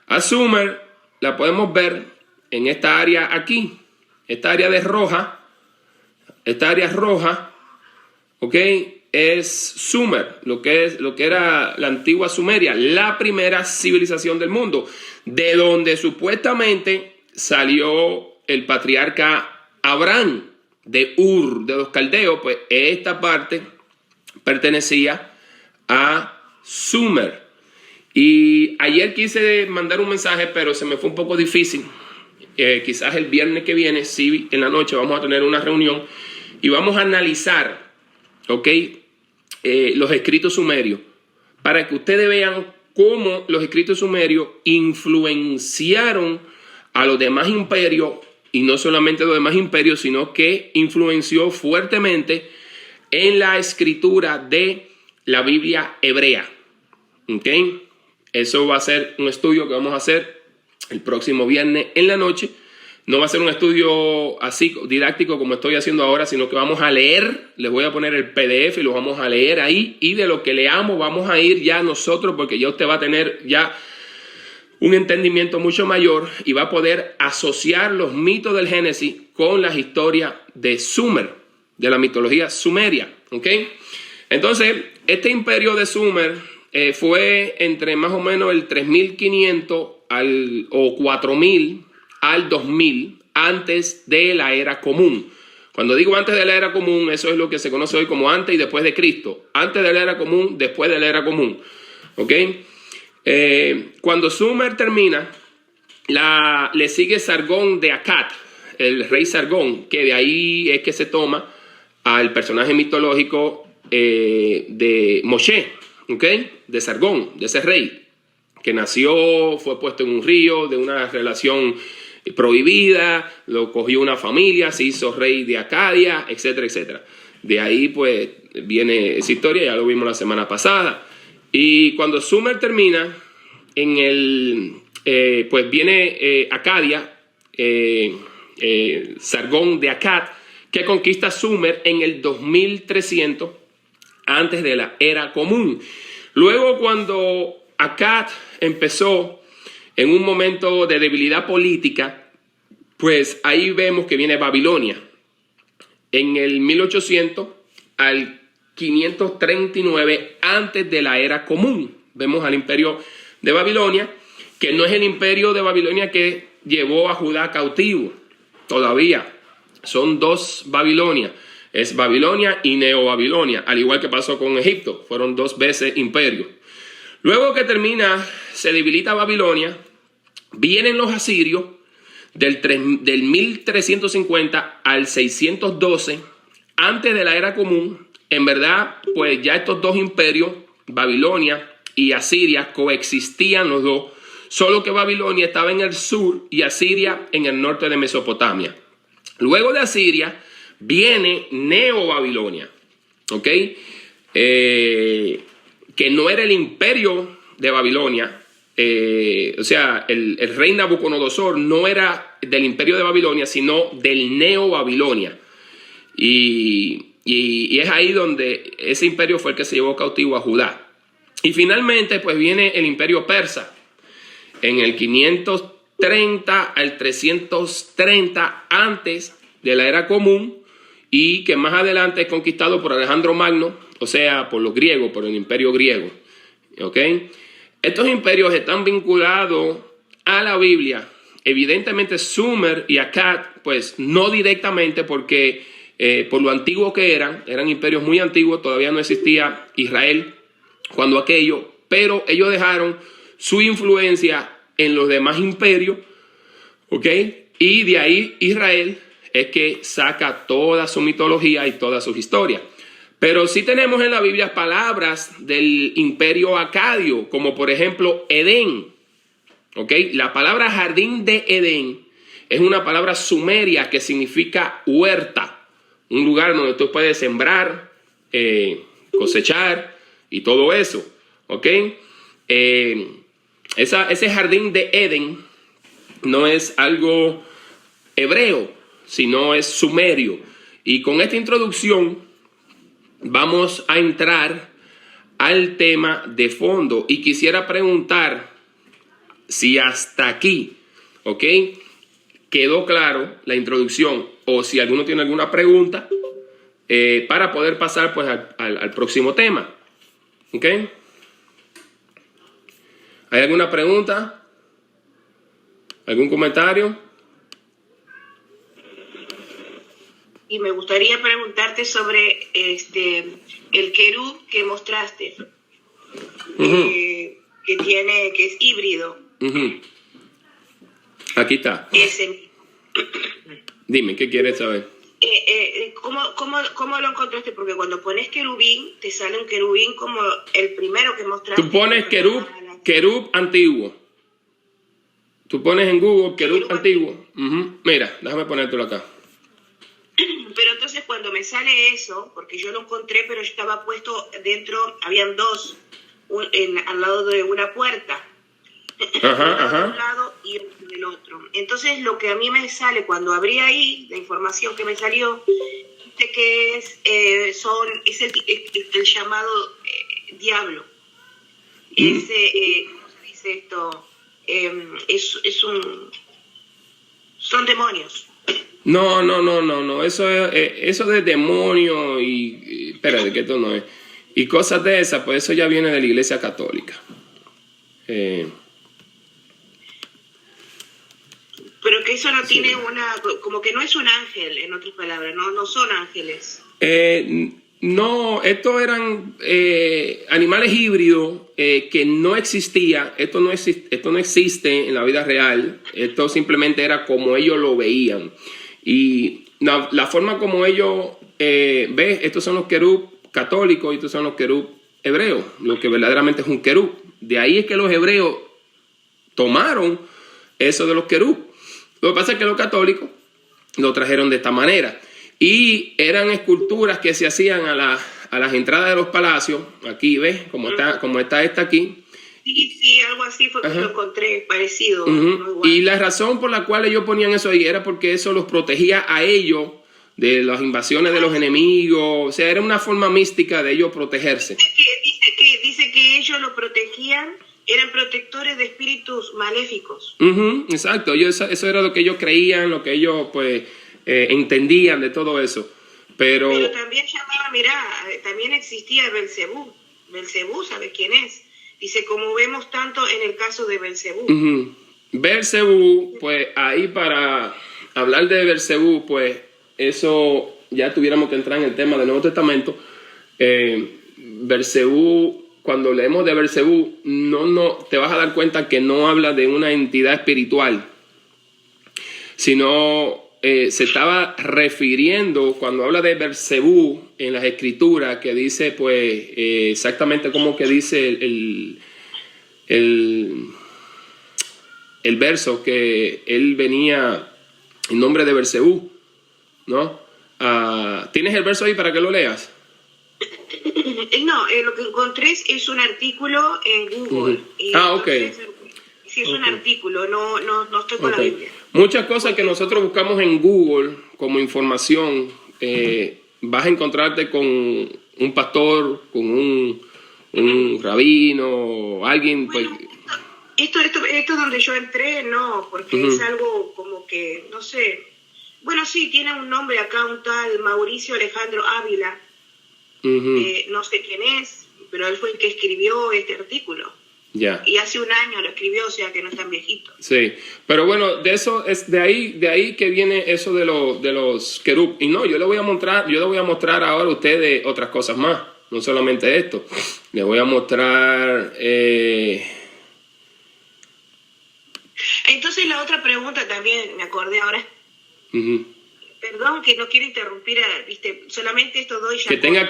A Sumer la podemos ver en esta área aquí. Esta área de roja. Esta área roja, ¿ok? Es Sumer, lo que era la antigua Sumeria, la primera civilización del mundo, de donde supuestamente salió el patriarca Abraham, de Ur, de los caldeos. Pues esta parte pertenecía a Sumer. Y ayer quise mandar un mensaje, pero se me fue un poco difícil. Quizás el viernes que viene, sí, en la noche vamos a tener una reunión y vamos a analizar, ¿ok? Los escritos sumerios, para que ustedes vean cómo los escritos sumerios influenciaron a los demás imperios, y no solamente los demás imperios, sino que influenció fuertemente en la escritura de la Biblia hebrea. ¿Ok? Eso va a ser un estudio que vamos a hacer el próximo viernes en la noche. No va a ser un estudio así didáctico como estoy haciendo ahora, sino que vamos a leer. Les voy a poner el PDF y lo vamos a leer ahí. Y de lo que leamos vamos a ir ya nosotros, porque ya usted va a tener ya un entendimiento mucho mayor y va a poder asociar los mitos del Génesis con las historias de Sumer, de la mitología sumeria. ¿Ok? Entonces, este imperio de Sumer fue entre más o menos el 3500 o 4000 al 2000 antes de la era común. Cuando digo antes de la era común, eso es lo que se conoce hoy como antes y después de Cristo. Antes de la era común, después de la era común. ¿Ok? Cuando Sumer termina, le sigue Sargón de Akkad, el rey Sargón, que de ahí es que se toma al personaje mitológico de Moshe, ¿ok? De Sargón, de ese rey, que nació, fue puesto en un río, de una relación prohibida, lo cogió una familia, se hizo rey de Acadia, etcétera, etcétera. De ahí pues viene esa historia, ya lo vimos la semana pasada. Y cuando Sumer termina, pues viene Acadia, Sargón de Akkad, que conquista Sumer en el 2300 antes de la era común. Luego, cuando Akkad empezó en un momento de debilidad política, pues ahí vemos que viene Babilonia. En el 1800 al 539 antes de la era común, vemos al imperio de Babilonia, que no es el imperio de Babilonia que llevó a Judá cautivo todavía. Son dos Babilonias, es Babilonia y Neobabilonia, al igual que pasó con Egipto, fueron dos veces imperios. Luego que termina, se debilita Babilonia, vienen los asirios, del 1350 al 612 antes de la era común. En verdad, pues ya estos dos imperios, Babilonia y Asiria, coexistían los dos, solo que Babilonia estaba en el sur y Asiria en el norte de Mesopotamia. Luego de Asiria viene Neo-Babilonia, ¿ok? Que no era el imperio de Babilonia. O sea, el rey Nabucodonosor no era del imperio de Babilonia, sino del Neo-Babilonia. Y es ahí donde ese imperio fue el que se llevó cautivo a Judá. Y finalmente, pues viene el imperio persa en el 530 al 330 antes de la era común, y que más adelante es conquistado por Alejandro Magno, o sea, por los griegos, por el imperio griego. ¿Ok? Estos imperios están vinculados a la Biblia. Evidentemente Sumer y Akkad, pues no directamente, porque por lo antiguo que eran imperios muy antiguos, todavía no existía Israel cuando aquello, pero ellos dejaron su influencia en los demás imperios, ¿ok? Y de ahí Israel es que saca toda su mitología y toda su historia. Pero sí tenemos en la Biblia palabras del imperio acadio, como por ejemplo Edén, ¿ok? La palabra jardín de Edén es una palabra sumeria que significa huerta, un lugar donde tú puedes sembrar, cosechar y todo eso, ¿ok? Ese jardín de Edén no es algo hebreo, sino es sumerio. Y con esta introducción vamos a entrar al tema de fondo. Y quisiera preguntar si hasta aquí, ¿ok?, quedó claro la introducción, o si alguno tiene alguna pregunta para poder pasar pues al próximo tema. ¿Ok? ¿Hay alguna pregunta? ¿Algún comentario? Y me gustaría preguntarte sobre el querub que mostraste, que es híbrido. Aquí está. Dime, ¿qué quieres saber? ¿Cómo lo encontraste? Porque cuando pones querubín, te sale un querubín como el primero que mostraste. Tú pones querub antiguo. Tú pones en Google querub antiguo. Mira, déjame ponértelo acá. Pero entonces cuando me sale eso, porque yo lo encontré, pero estaba puesto dentro, habían dos, al lado de una puerta. Ajá. De un lado y otro del otro. Entonces lo que a mí me sale cuando abrí ahí, la información que me salió, dice que es el llamado diablo. ¿Cómo se dice esto? Son demonios. No. Eso de demonio y espérate, que esto no es. Y cosas de esas, pues eso ya viene de la Iglesia Católica. Pero que eso no tiene como que no es un ángel, en otras palabras, no son ángeles. No, estos eran animales híbridos que no existía. Esto no existe en la vida real. Esto simplemente era como ellos lo veían. Y la forma como ellos ven, estos son los querub católicos y estos son los querub hebreos, lo que verdaderamente es un querub. De ahí es que los hebreos tomaron eso de los querub. Lo que pasa es que los católicos lo trajeron de esta manera. Y eran esculturas que se hacían a las entradas de los palacios. Aquí, ¿ves? Como está esta aquí. Sí, algo así fue que lo encontré parecido. Y la razón por la cual ellos ponían eso ahí era porque eso los protegía a ellos de las invasiones de los enemigos. O sea, era una forma mística de ellos protegerse. Dice que ellos lo protegían, eran protectores de espíritus maléficos. Exacto, eso era lo que ellos creían, lo que ellos pues entendían de todo eso. Pero también también existía Belcebú. Belcebú, ¿sabes quién es? Dice, como vemos tanto en el caso de Belcebú. Belcebú, pues ahí para hablar de Belcebú, pues eso ya tuviéramos que entrar en el tema del Nuevo Testamento. Belcebú, cuando leemos de Belcebú, no te vas a dar cuenta que no habla de una entidad espiritual. sino se estaba refiriendo cuando habla de Bersebú en las escrituras, que dice pues exactamente como que dice el verso, que él venía en nombre de Bersebú, ¿no? ¿Tienes el verso ahí para que lo leas? No, lo que encontré es un artículo en Google. Ok. Sí, es un artículo, no estoy con la Biblia. Muchas cosas que nosotros buscamos en Google como información, vas a encontrarte con un pastor, con un rabino, alguien... Bueno, pues, esto donde yo entré, no, porque es algo como que, no sé. Bueno, sí, tiene un nombre acá, un tal Mauricio Alejandro Ávila. No sé quién es, pero él fue el que escribió este artículo. Ya. Y hace un año lo escribió, o sea que no es tan viejito. Sí, pero bueno, de ahí que viene eso de los querub. Y no, yo le voy a mostrar ahora a ustedes otras cosas más, no solamente esto. Les voy a mostrar. Entonces la otra pregunta también me acordé ahora. Perdón que no quiero interrumpir, viste, solamente esto doy ya. Que tenga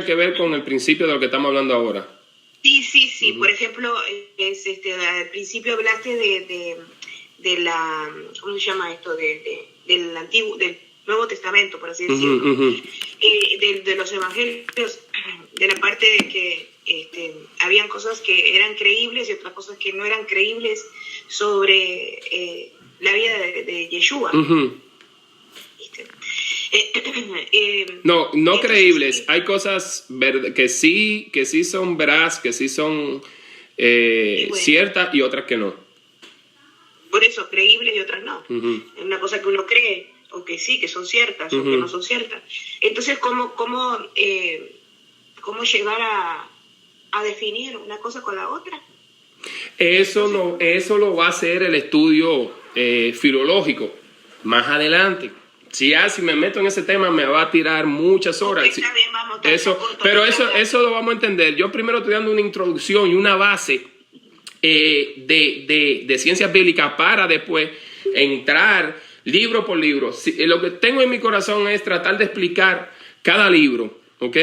que ver con el principio de lo que estamos hablando ahora. Sí. Por ejemplo, al principio hablaste de la, ¿cómo se llama esto? Del Nuevo Testamento, por así decirlo. De los evangelios, de la parte de que habían cosas que eran creíbles y otras cosas que no eran creíbles sobre la vida de Yeshua. No creíbles. Sí. Hay cosas que sí son veraz, que sí son ciertas y otras que no. Por eso, creíbles y otras no. Es una cosa que uno cree, o que sí, que son ciertas, o que no son ciertas. Entonces, ¿cómo llegar a definir una cosa con la otra? Eso lo va a hacer el estudio filológico más adelante. Si me meto en ese tema me va a tirar muchas horas. Okay, está bien, vamos, eso lo vamos a entender. Yo primero estoy dando una introducción y una base de ciencias bíblicas para después entrar libro por libro. Lo que tengo en mi corazón es tratar de explicar cada libro, ¿ok?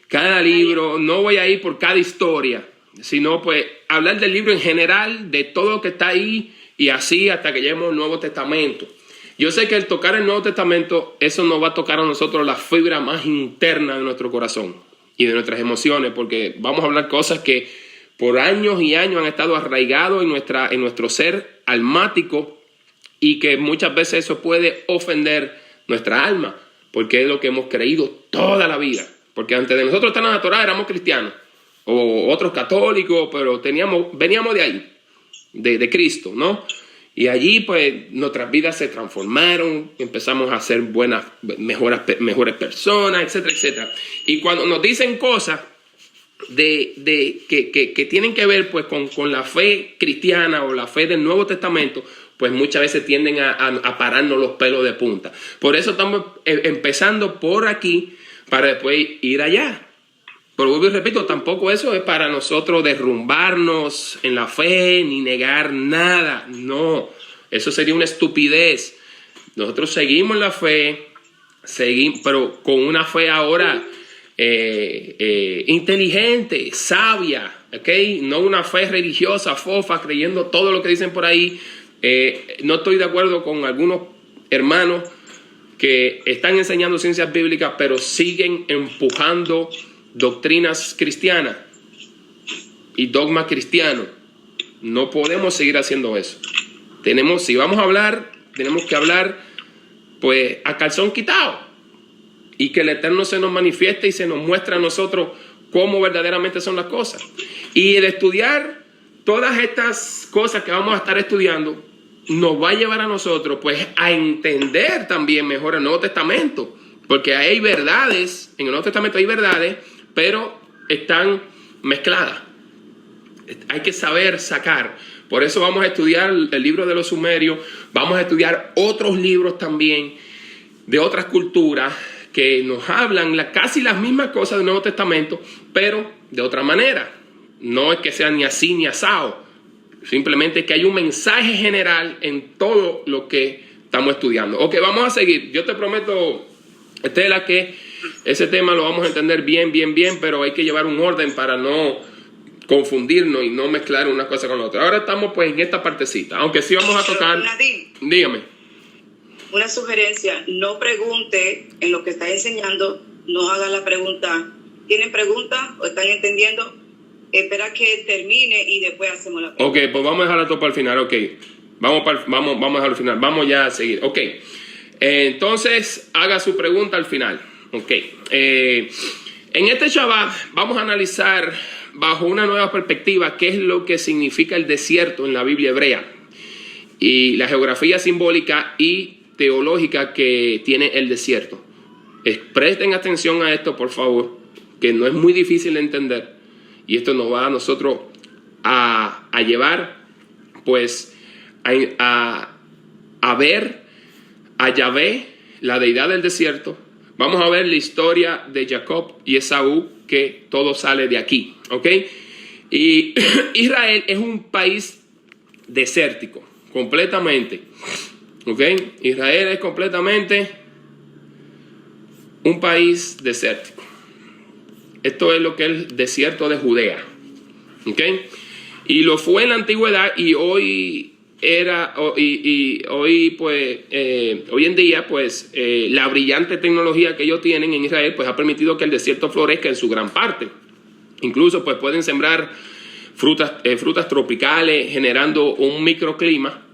Cada libro, no voy a ir por cada historia, sino pues hablar del libro en general, de todo lo que está ahí y así hasta que lleguemos al Nuevo Testamento. Yo sé que el tocar el Nuevo Testamento, eso nos va a tocar a nosotros la fibra más interna de nuestro corazón y de nuestras emociones, porque vamos a hablar cosas que por años y años han estado arraigados en nuestro ser almático y que muchas veces eso puede ofender nuestra alma, porque es lo que hemos creído toda la vida. Porque antes de nosotros estar en la Torá éramos cristianos o otros católicos, pero veníamos de ahí, de Cristo, ¿no? Y allí, pues, nuestras vidas se transformaron, empezamos a ser mejores personas, etcétera, etcétera. Y cuando nos dicen cosas que tienen que ver, pues, con la fe cristiana o la fe del Nuevo Testamento, pues muchas veces tienden a pararnos los pelos de punta. Por eso estamos empezando por aquí para después ir allá. Pero vuelvo y repito, tampoco eso es para nosotros derrumbarnos en la fe ni negar nada. No, eso sería una estupidez. Nosotros seguimos la fe, pero con una fe ahora inteligente, sabia, ¿ok? No una fe religiosa, fofa, creyendo todo lo que dicen por ahí. No estoy de acuerdo con algunos hermanos que están enseñando ciencias bíblicas, pero siguen empujando doctrinas cristianas y dogmas cristianos. No podemos seguir haciendo eso. Si vamos a hablar, tenemos que hablar pues a calzón quitado y que el Eterno se nos manifieste y se nos muestre a nosotros cómo verdaderamente son las cosas. Y el estudiar todas estas cosas que vamos a estar estudiando nos va a llevar a nosotros pues a entender también mejor el Nuevo Testamento, porque hay verdades, en el Nuevo Testamento hay verdades, pero están mezcladas. Hay que saber sacar. Por eso vamos a estudiar el libro de los Sumerios, vamos a estudiar otros libros también de otras culturas que nos hablan casi las mismas cosas del Nuevo Testamento, pero de otra manera. No es que sea ni así ni asado, simplemente que hay un mensaje general en todo lo que estamos estudiando. Ok, vamos a seguir. Yo te prometo, Estela, que ese tema lo vamos a entender bien, pero hay que llevar un orden para no confundirnos y no mezclar una cosa con la otra. Ahora estamos pues en esta partecita, aunque sí vamos a tocar... Nadine, dígame. una sugerencia, no pregunte en lo que está enseñando, no haga la pregunta. ¿Tienen preguntas o están entendiendo? Espera que termine y después hacemos la pregunta. Ok, pues vamos a dejarla todo para el final, ok. Vamos a dejarlo al final, vamos ya a seguir, ok. Entonces, haga su pregunta al final, ok. En este Shabbat vamos a analizar bajo una nueva perspectiva qué es lo que significa el desierto en la Biblia hebrea y la geografía simbólica y teológica que tiene el desierto. Presten atención a esto, por favor, que no es muy difícil de entender y esto nos va a nosotros a llevar pues a ver a Yahvé, la deidad del desierto. Vamos a ver la historia de Jacob y Esaú, que todo sale de aquí, ¿ok? Y Israel es un país desértico, completamente, ¿ok? Israel es completamente un país desértico. Esto es lo que es el desierto de Judea, ¿ok? Y lo fue en la antigüedad y hoy hoy en día pues la brillante tecnología que ellos tienen en Israel pues ha permitido que el desierto florezca en su gran parte. Incluso pues pueden sembrar frutas tropicales generando un microclima,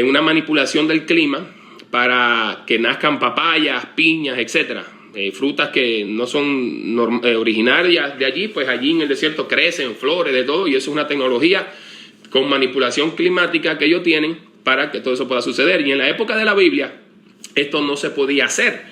una manipulación del clima para que nazcan papayas, piñas, etcétera. Frutas que no son originarias de allí, pues allí en el desierto crecen flores de todo y eso es una tecnología con manipulación climática que ellos tienen para que todo eso pueda suceder. Y en la época de la Biblia, esto no se podía hacer.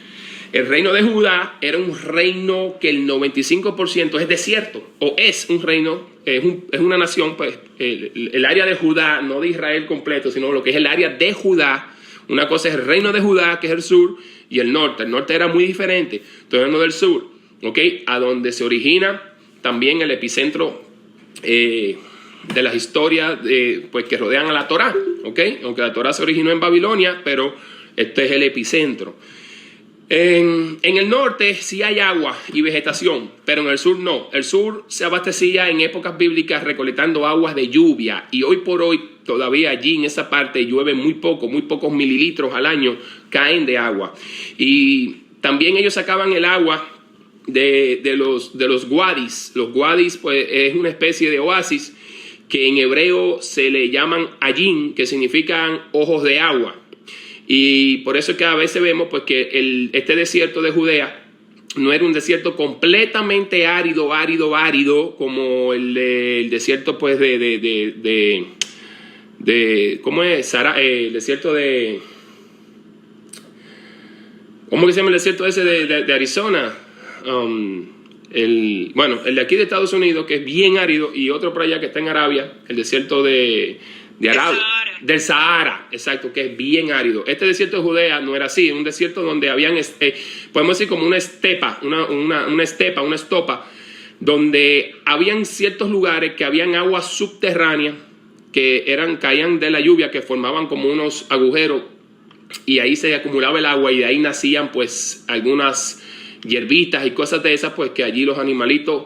El reino de Judá era un reino que el 95% es desierto, o es un reino, es una nación, pues el área de Judá, no de Israel completo, sino lo que es el área de Judá. Una cosa es el reino de Judá, que es el sur, y el norte. El norte era muy diferente, estoy hablando del sur, ¿ok? A donde se origina también el epicentro de las historias pues, que rodean a la Torá, ¿ok? Aunque la Torá se originó en Babilonia, pero este es el epicentro. En el norte sí hay agua y vegetación, pero en el sur no. El sur se abastecía en épocas bíblicas recolectando aguas de lluvia y hoy por hoy todavía allí en esa parte llueve muy pocos mililitros al año caen de agua. Y también ellos sacaban el agua de los wadis. Los wadis pues es una especie de oasis que en hebreo se le llaman ayin, que significan ojos de agua. Y por eso es que a veces vemos pues, que este desierto de Judea no era un desierto completamente árido, como el desierto pues ¿cómo es? El desierto de... ¿Cómo que se llama el desierto ese de Arizona? El de aquí de Estados Unidos, que es bien árido, y otro por allá que está en Arabia, el desierto de Arabia. Del Sahara, exacto, que es bien árido. Este desierto de Judea no era así, un desierto donde habían, podemos decir como una estepa, una estopa, donde habían ciertos lugares que habían aguas subterráneas que caían de la lluvia, que formaban como unos agujeros, y ahí se acumulaba el agua, y de ahí nacían pues algunas hierbitas y cosas de esas, pues que allí los animalitos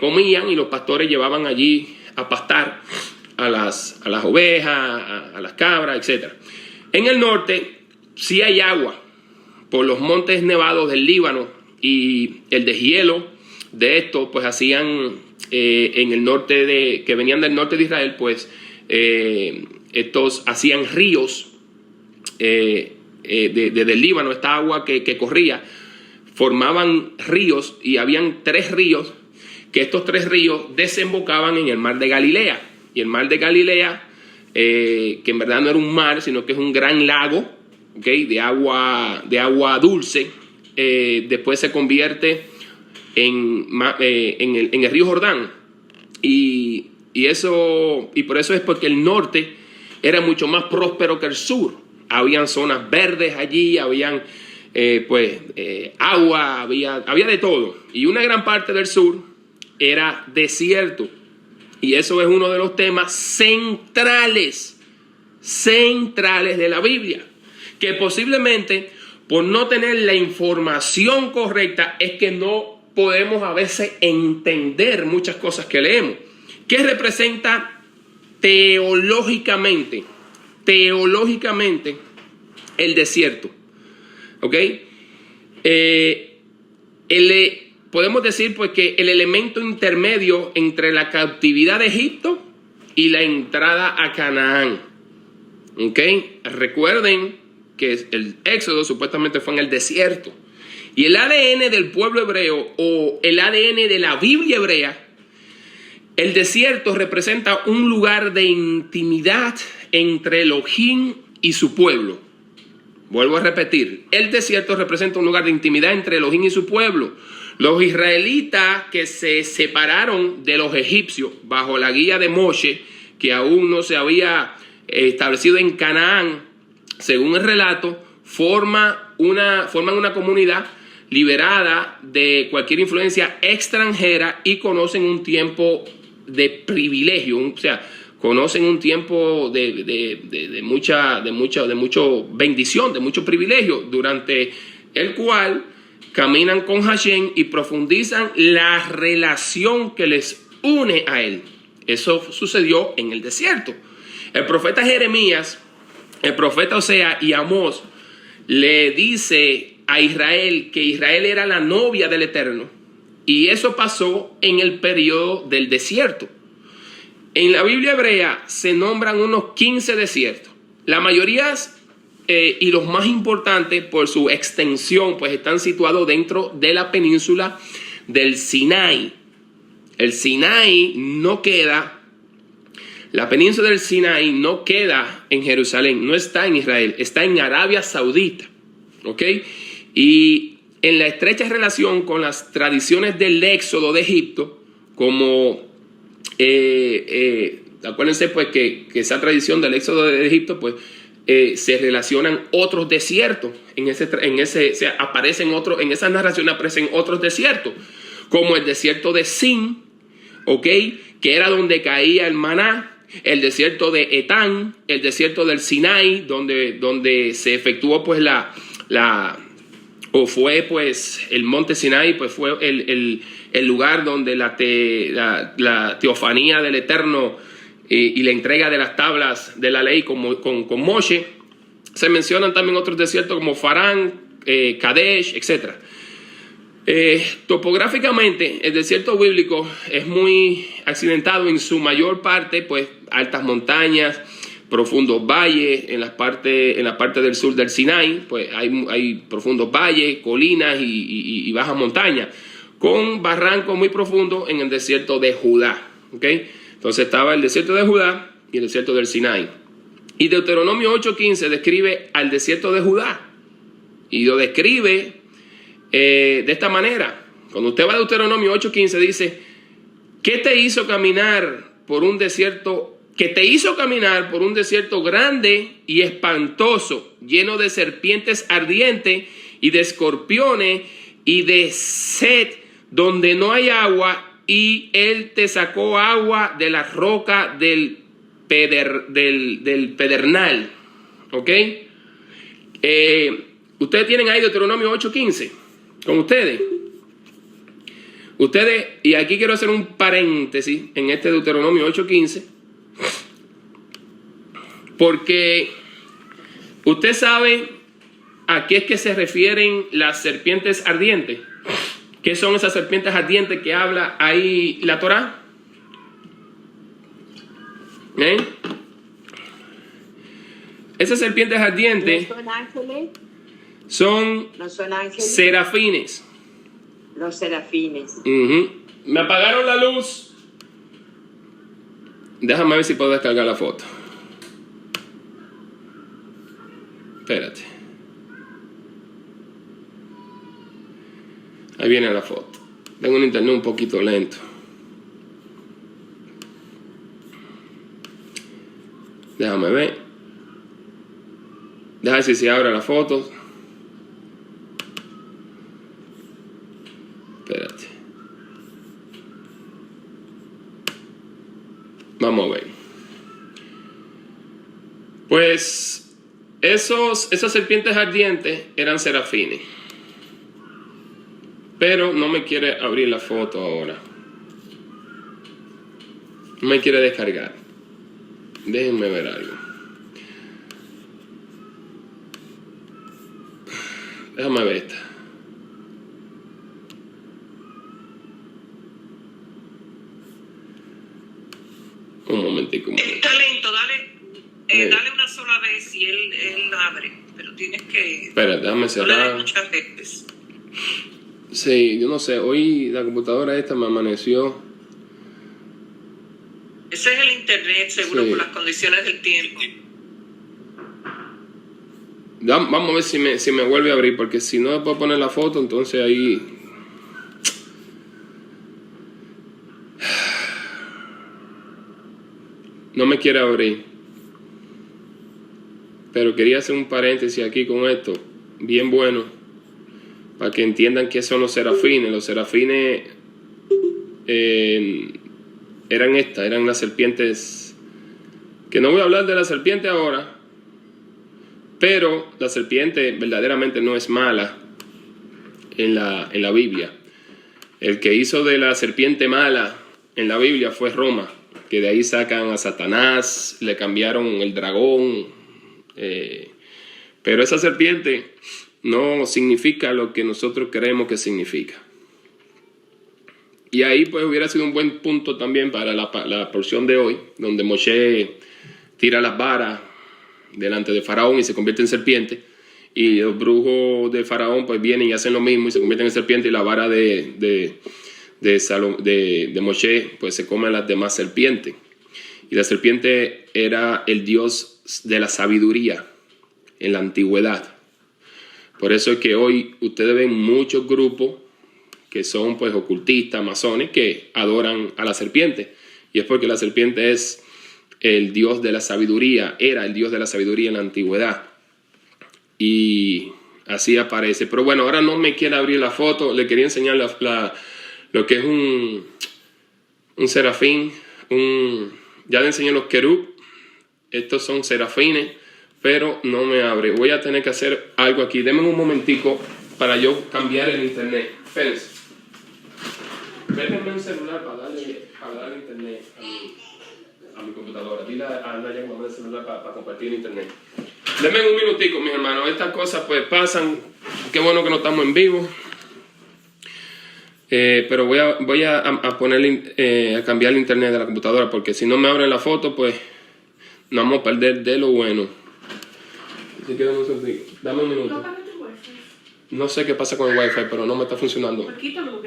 comían, y los pastores llevaban allí a pastar a las ovejas, a las cabras, etc. En el norte sí hay agua por los montes nevados del Líbano, y el deshielo de esto pues hacían en el norte que venían del norte de Israel, pues estos hacían ríos desde el Líbano. Esta agua que corría formaban ríos, y habían 3 ríos, que estos 3 ríos desembocaban en el mar de Galilea. Y el mar de Galilea, que en verdad no era un mar, sino que es un gran lago, ¿okay? de agua dulce, después se convierte en el río Jordán. Y por eso es porque el norte era mucho más próspero que el sur. Habían zonas verdes allí, habían agua, había de todo. Y una gran parte del sur era desierto. Y eso es uno de los temas centrales de la Biblia, que posiblemente por no tener la información correcta es que no podemos a veces entender muchas cosas que leemos. ¿Qué representa teológicamente el desierto? ¿Ok? Podemos decir pues que el elemento intermedio entre la cautividad de Egipto y la entrada a Canaán. ¿Ok? Recuerden que el éxodo supuestamente fue en el desierto. Y el ADN del pueblo hebreo o el ADN de la Biblia hebrea, el desierto representa un lugar de intimidad entre Elohim y su pueblo. Vuelvo a repetir, el desierto representa un lugar de intimidad entre Elohim y su pueblo. Los israelitas que se separaron de los egipcios bajo la guía de Moshe, que aún no se había establecido en Canaán, según el relato, forman una comunidad liberada de cualquier influencia extranjera y conocen un tiempo de privilegio, o sea, conocen un tiempo de mucha bendición, de mucho privilegio, durante el cual caminan con Hashem y profundizan la relación que les une a él. Eso sucedió en el desierto. El profeta Jeremías, el profeta Osea y Amós le dice a Israel que Israel era la novia del Eterno, y eso pasó en el periodo del desierto. En la Biblia hebrea se nombran unos 15 desiertos. La mayoría y los más importantes por su extensión pues están situados dentro de la península del Sinaí. El Sinaí no queda, la península del Sinaí no queda en Jerusalén, no está en Israel, está en Arabia Saudita, ¿ok? Y en la estrecha relación con las tradiciones del éxodo de Egipto, como acuérdense pues que esa tradición del éxodo de Egipto pues se relacionan otros desiertos, en esas narraciones aparecen otros desiertos, como el desierto de Sin, ¿ok? Que era donde caía el maná, el desierto de Etán, el desierto del Sinaí, donde se efectuó pues fue pues el monte Sinaí, pues fue el lugar donde la teofanía del Eterno y la entrega de las tablas de la ley con Moshe. Se mencionan también otros desiertos como Farán, Kadesh, etc. Topográficamente, el desierto bíblico es muy accidentado en su mayor parte, pues altas montañas, profundos valles. En la parte del sur del Sinaí, pues hay profundos valles, colinas y bajas montañas, con barrancos muy profundos en el desierto de Judá. ¿Okay? Entonces estaba el desierto de Judá y el desierto del Sinaí. Y Deuteronomio 8:15 describe al desierto de Judá. Y lo describe de esta manera. Cuando usted va a Deuteronomio 8:15 dice: ¿qué te hizo caminar por un desierto? Que te hizo caminar por un desierto grande y espantoso, lleno de serpientes ardientes y de escorpiones y de sed, donde no hay agua, y él te sacó agua de la roca del pedernal. ¿Ok? Ustedes tienen ahí Deuteronomio 8:15 con ustedes. Y aquí quiero hacer un paréntesis en este Deuteronomio 8:15, porque usted sabe a qué es que se refieren las serpientes ardientes. ¿Qué son esas serpientes ardientes que habla ahí la Torá? Esas serpientes ardientes ¿No son ángeles? ¿No son ángeles? Serafines. Los serafines. Me apagaron la luz. Déjame ver si puedo descargar la foto. Espérate. Ahí viene la foto. Tengo un internet un poquito lento. Déjame ver. Déjame ver si se abre la foto. Espérate. Vamos a ver. Pues esas serpientes ardientes eran serafines. Pero no me quiere abrir la foto ahora. No me quiere descargar. Déjenme ver algo. Déjame ver esta. Un momentico. Está lento, dale una sola vez y él abre, pero tienes que... Espera, déjame No le cerrar. des muchas veces. Sí, yo no sé. Hoy la computadora esta me amaneció. Ese es el internet, seguro, Sí. por las condiciones del tiempo. Vamos a ver si me vuelve a abrir, porque si no puedo poner la foto, entonces ahí... No me quiere abrir. Pero quería hacer un paréntesis aquí con esto, bien bueno, para que entiendan qué son los serafines. Los serafines eran las serpientes, que no voy a hablar de la serpiente ahora, pero la serpiente verdaderamente no es mala en la Biblia. El que hizo de la serpiente mala en la Biblia fue Roma, que de ahí sacan a Satanás, le cambiaron el dragón, pero esa serpiente no significa lo que nosotros creemos que significa. Y ahí pues hubiera sido un buen punto también para la porción de hoy, donde Moshe tira las varas delante de Faraón y se convierte en serpiente, y los brujos de Faraón pues vienen y hacen lo mismo y se convierten en serpiente, y la vara de Moshe pues se come a las demás serpientes. Y la serpiente era el dios de la sabiduría en la antigüedad. Por eso es que hoy ustedes ven muchos grupos que son pues ocultistas, masones, que adoran a la serpiente. Y es porque la serpiente es el dios de la sabiduría, era el dios de la sabiduría en la antigüedad. Y así aparece. Pero bueno, ahora no me quiere abrir la foto. Le quería enseñar lo que es un serafín. Ya le enseñé los querub. Estos son serafines, pero no me abre. Voy a tener que hacer algo aquí. Denme un momentico para yo cambiar el internet. Espérense. Déjenme un celular para darle internet a mi computadora. Dile a Naya que me dé el celular para compartir internet. Denme un minutico, mis hermanos. Estas cosas pues pasan. Qué bueno que no estamos en vivo. Pero voy a ponerle, a cambiar el internet de la computadora, porque si no me abren la foto, pues nos vamos a perder de lo bueno. Así que dame un minuto. No sé qué pasa con el wifi, pero no me está funcionando. Está funcionando,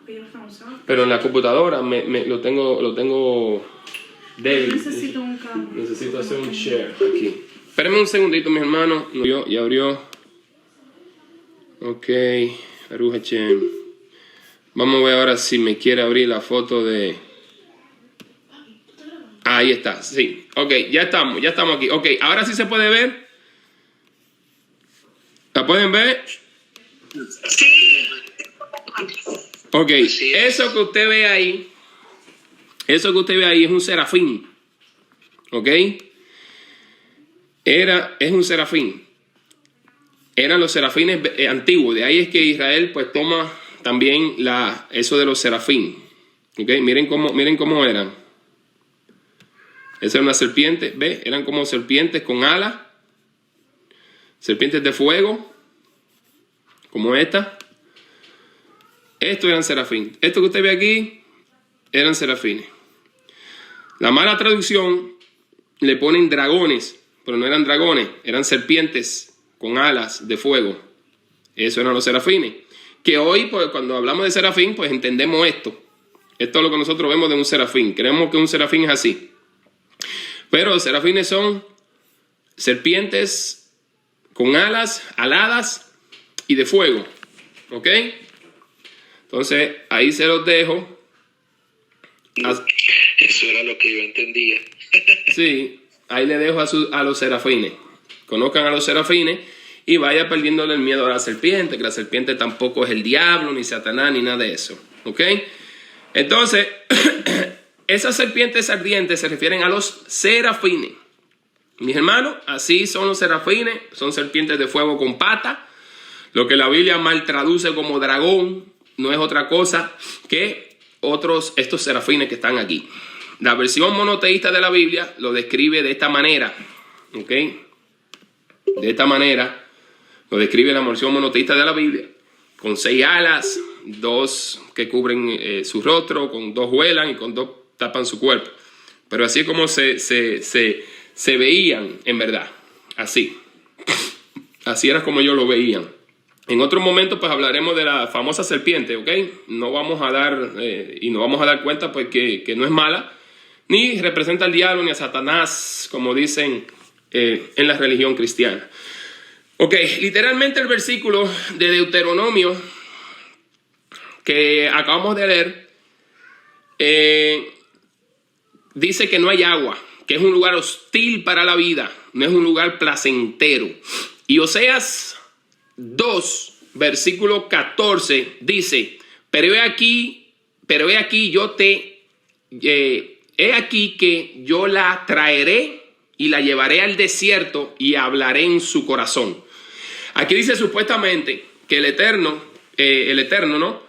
que yo no está usando. Pero en la computadora lo tengo débil. Necesito un cambio. Necesito hacer un share aquí. Espérenme un segundito, mis hermanos. Ya abrió. Ok. Baruch Hashem. Vamos a ver ahora si me quiere abrir la foto de... Ahí está, sí. Ok, ya estamos aquí. Ok, ahora sí se puede ver. ¿La pueden ver? Sí. Ok, eso que usted ve ahí es un serafín. Ok. Es un serafín. Eran los serafines antiguos. De ahí es que Israel pues toma también eso de los serafín. Okay, miren cómo eran. Esa era una serpiente, ¿ve? Eran como serpientes con alas. Serpientes de fuego. Como esta. Estos eran serafín. Esto que usted ve aquí eran serafines. La mala traducción le ponen dragones, pero no eran dragones, eran serpientes con alas de fuego. Eso eran los serafines. Que hoy, pues, cuando hablamos de serafín, pues entendemos esto. Esto es lo que nosotros vemos de un serafín. Creemos que un serafín es así. Pero los serafines son serpientes con alas, aladas y de fuego. ¿Ok? Entonces, ahí se los dejo. Eso era lo que yo entendía. Sí, ahí le dejo a los serafines. Conozcan a los serafines y vaya perdiéndole el miedo a la serpiente, que la serpiente tampoco es el diablo, ni Satanás, ni nada de eso. ¿Ok? Entonces, esas serpientes ardientes se refieren a los serafines. Mis hermanos, así son los serafines, son serpientes de fuego con pata. Lo que la Biblia mal traduce como dragón no es otra cosa que estos serafines que están aquí. La versión monoteísta de la Biblia lo describe de esta manera, ¿ok? De esta manera lo describe la versión monoteísta de la Biblia, con 6 alas, 2 que cubren su rostro, con 2 vuelan y con 2 tapan su cuerpo. Pero así es como se veían en verdad, así era como ellos lo veían. En otro momento pues hablaremos de la famosa serpiente, ¿ok? No vamos a dar cuenta pues que no es mala, ni representa al diablo ni a Satanás, como dicen en la religión cristiana. Ok, literalmente el versículo de Deuteronomio que acabamos de leer dice que no hay agua, que es un lugar hostil para la vida, no es un lugar placentero. Y Oseas 2, versículo 14 dice: he aquí que yo la traeré y la llevaré al desierto y hablaré en su corazón. Aquí dice supuestamente que el Eterno, ¿no?,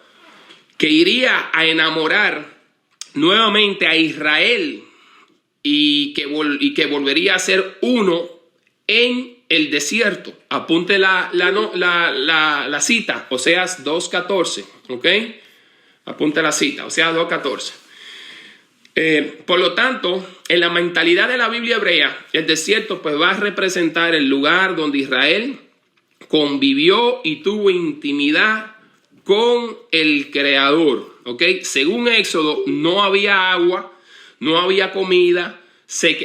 que iría a enamorar nuevamente a Israel y que volvería a ser uno en el desierto. Apunte la cita, Oseas 2.14, ¿ok? Apunte la cita, Oseas 2.14. Por lo tanto, en la mentalidad de la Biblia hebrea, el desierto pues va a representar el lugar donde Israel convivió y tuvo intimidad con el Creador, ¿ok? Según Éxodo, no había agua, no había comida, se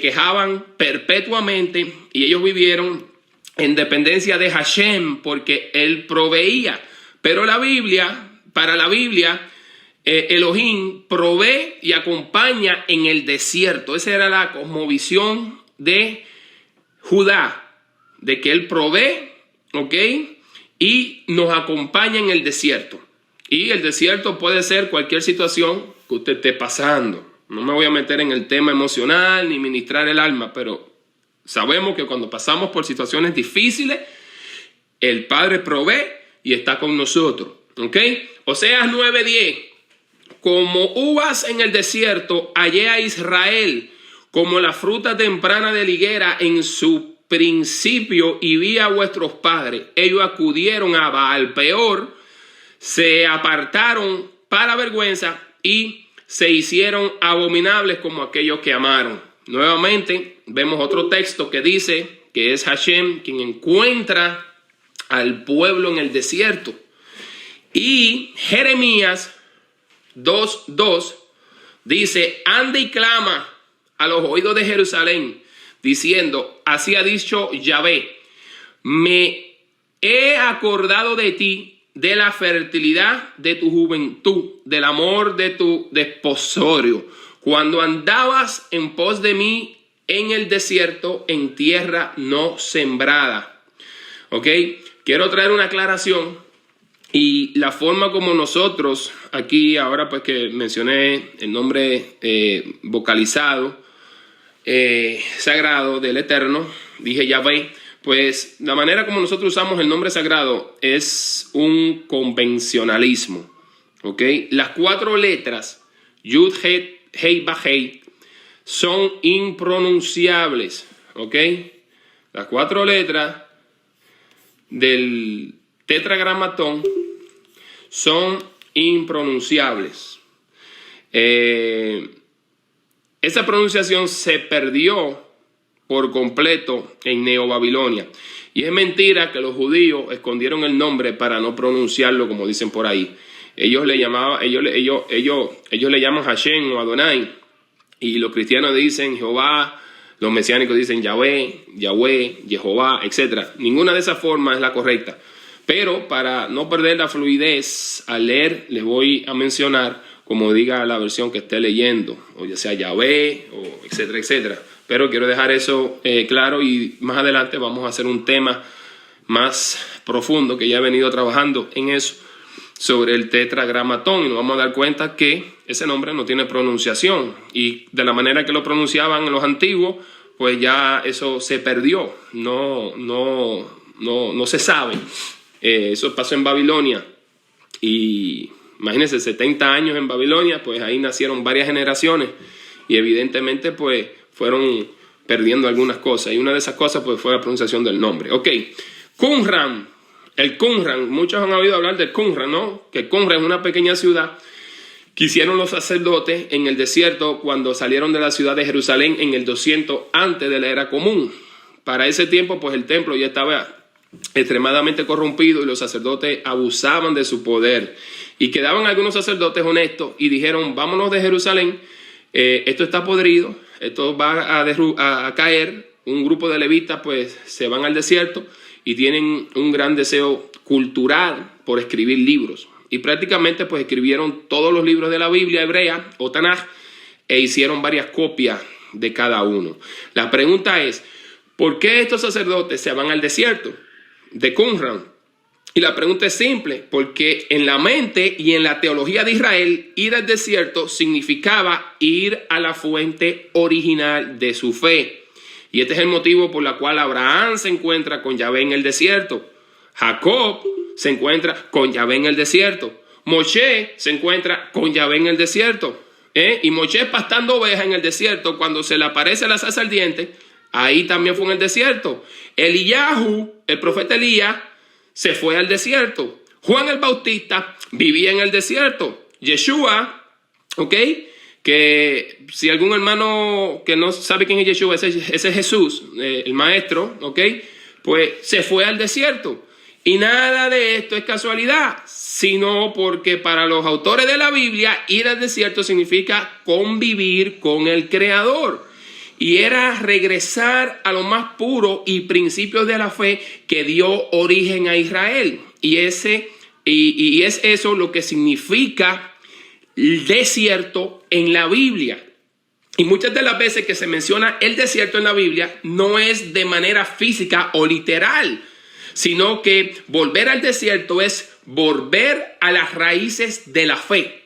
quejaban perpetuamente y ellos vivieron en dependencia de Hashem porque Él proveía. Pero para la Biblia, Elohim provee y acompaña en el desierto. Esa era la cosmovisión de Judá, de que Él provee, ¿ok?, y nos acompaña en el desierto. Y el desierto puede ser cualquier situación que usted esté pasando. No me voy a meter en el tema emocional ni ministrar el alma, pero sabemos que cuando pasamos por situaciones difíciles, el Padre provee y está con nosotros, ¿ok? Oseas 9:10: como uvas en el desierto hallé a Israel, como la fruta temprana de la higuera en su principio, y vi a vuestros padres. Ellos acudieron a Baal Peor, se apartaron para vergüenza y se hicieron abominables como aquellos que amaron. Nuevamente vemos otro texto que dice que es Hashem quien encuentra al pueblo en el desierto. Y Jeremías 2:2 dice: anda y clama a los oídos de Jerusalén, diciendo: así ha dicho Yahvé, me he acordado de ti, de la fertilidad de tu juventud, del amor de tu desposorio, cuando andabas en pos de mí en el desierto, en tierra no sembrada. Ok, quiero traer una aclaración. Y la forma como nosotros, aquí ahora pues que mencioné el nombre vocalizado, sagrado del Eterno, dije Yahvé, pues la manera como nosotros usamos el nombre sagrado es un convencionalismo, ¿ok? Las 4 letras, Yud, Het, Hei, Bajei, son impronunciables, ¿ok? Las 4 letras del tetragramatón son impronunciables. Esa pronunciación se perdió por completo en Neobabilonia. Y es mentira que los judíos escondieron el nombre para no pronunciarlo como dicen por ahí. Ellos le llaman Hashem o Adonai. Y los cristianos dicen Jehová, los mesiánicos dicen Yahvé, Yahweh, Jehová, etc. Ninguna de esas formas es la correcta. Pero para no perder la fluidez al leer, les voy a mencionar como diga la versión que esté leyendo, o ya sea Yahvé, o etcétera, etcétera. Pero quiero dejar eso claro, y más adelante vamos a hacer un tema más profundo, que ya he venido trabajando en eso, sobre el tetragramatón, y nos vamos a dar cuenta que ese nombre no tiene pronunciación, y de la manera que lo pronunciaban los antiguos, pues ya eso se perdió, no se sabe. Eso pasó en Babilonia y imagínense, 70 años en Babilonia, pues ahí nacieron varias generaciones y evidentemente pues fueron perdiendo algunas cosas, y una de esas cosas pues fue la pronunciación del nombre. Ok, Qumran, el Qumran, muchos han oído hablar del Qumran, ¿no? Que Qumran es una pequeña ciudad que hicieron los sacerdotes en el desierto cuando salieron de la ciudad de Jerusalén en el 200 antes de la era común. Para ese tiempo pues el templo ya estaba extremadamente corrompido y los sacerdotes abusaban de su poder. Y quedaban algunos sacerdotes honestos y dijeron, vámonos de Jerusalén, esto está podrido, esto va a caer. Un grupo de levitas pues se van al desierto y tienen un gran deseo cultural por escribir libros. Y prácticamente pues escribieron todos los libros de la Biblia hebrea o Tanaj e hicieron varias copias de cada uno. La pregunta es, ¿por qué estos sacerdotes se van al desierto de Qumran? Y la pregunta es simple, porque en la mente y en la teología de Israel, ir al desierto significaba ir a la fuente original de su fe. Y este es el motivo por el cual Abraham se encuentra con Yahvé en el desierto. Jacob se encuentra con Yahvé en el desierto. Moshe se encuentra con Yahvé en el desierto. Y Moshe pastando ovejas en el desierto, cuando se le aparece la zarza ardiente, ahí también fue en el desierto. Eliyahu, el profeta Elías, se fue al desierto. Juan el Bautista vivía en el desierto. Yeshua, ¿ok? Que si algún hermano que no sabe quién es Yeshua, ese es Jesús, el maestro, ¿ok? Pues se fue al desierto. Y nada de esto es casualidad, sino porque para los autores de la Biblia, ir al desierto significa convivir con el Creador. Y era regresar a lo más puro y principios de la fe que dio origen a Israel. Y es eso lo que significa el desierto en la Biblia. Y muchas de las veces que se menciona el desierto en la Biblia no es de manera física o literal, sino que volver al desierto es volver a las raíces de la fe.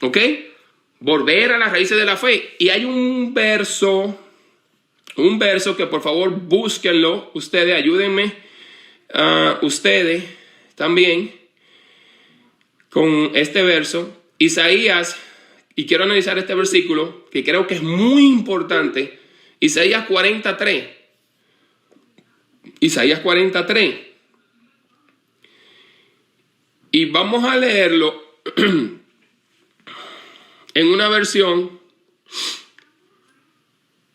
¿Ok? Volver a las raíces de la fe. Y hay un verso que por favor búsquenlo, ustedes, ayúdenme, ustedes también con este verso, Isaías, y quiero analizar este versículo que creo que es muy importante, Isaías 43. Isaías 43. Y vamos a leerlo en una versión.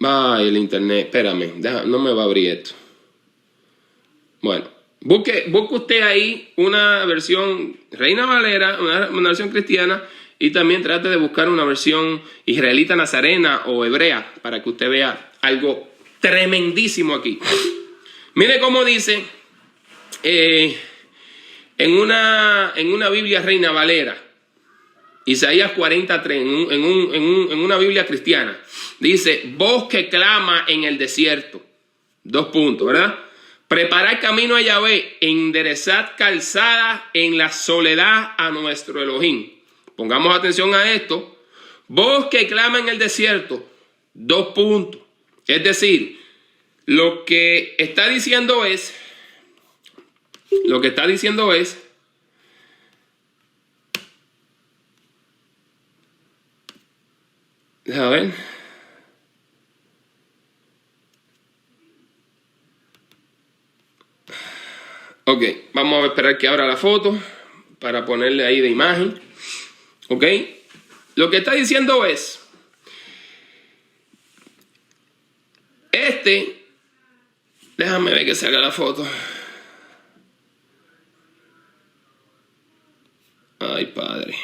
Ay, el internet, espérame, no me va a abrir esto. Bueno, busque usted ahí una versión Reina Valera, una versión cristiana, y también trate de buscar una versión israelita nazarena o hebrea para que usted vea algo tremendísimo aquí. Mire cómo dice en una Biblia Reina Valera, Isaías 43, en una Biblia cristiana, dice, voz que clama en el desierto. 2 puntos, ¿verdad? Preparad camino a Yahvé, enderezad calzada en la soledad a nuestro Elohim. Pongamos atención a esto. Voz que clama en el desierto. 2 puntos. Es decir, lo que está diciendo es, a ver. Ok, vamos a esperar que abra la foto para ponerle ahí de imagen. Ok, lo que está diciendo es, déjame ver que salga la foto. Ay, padre.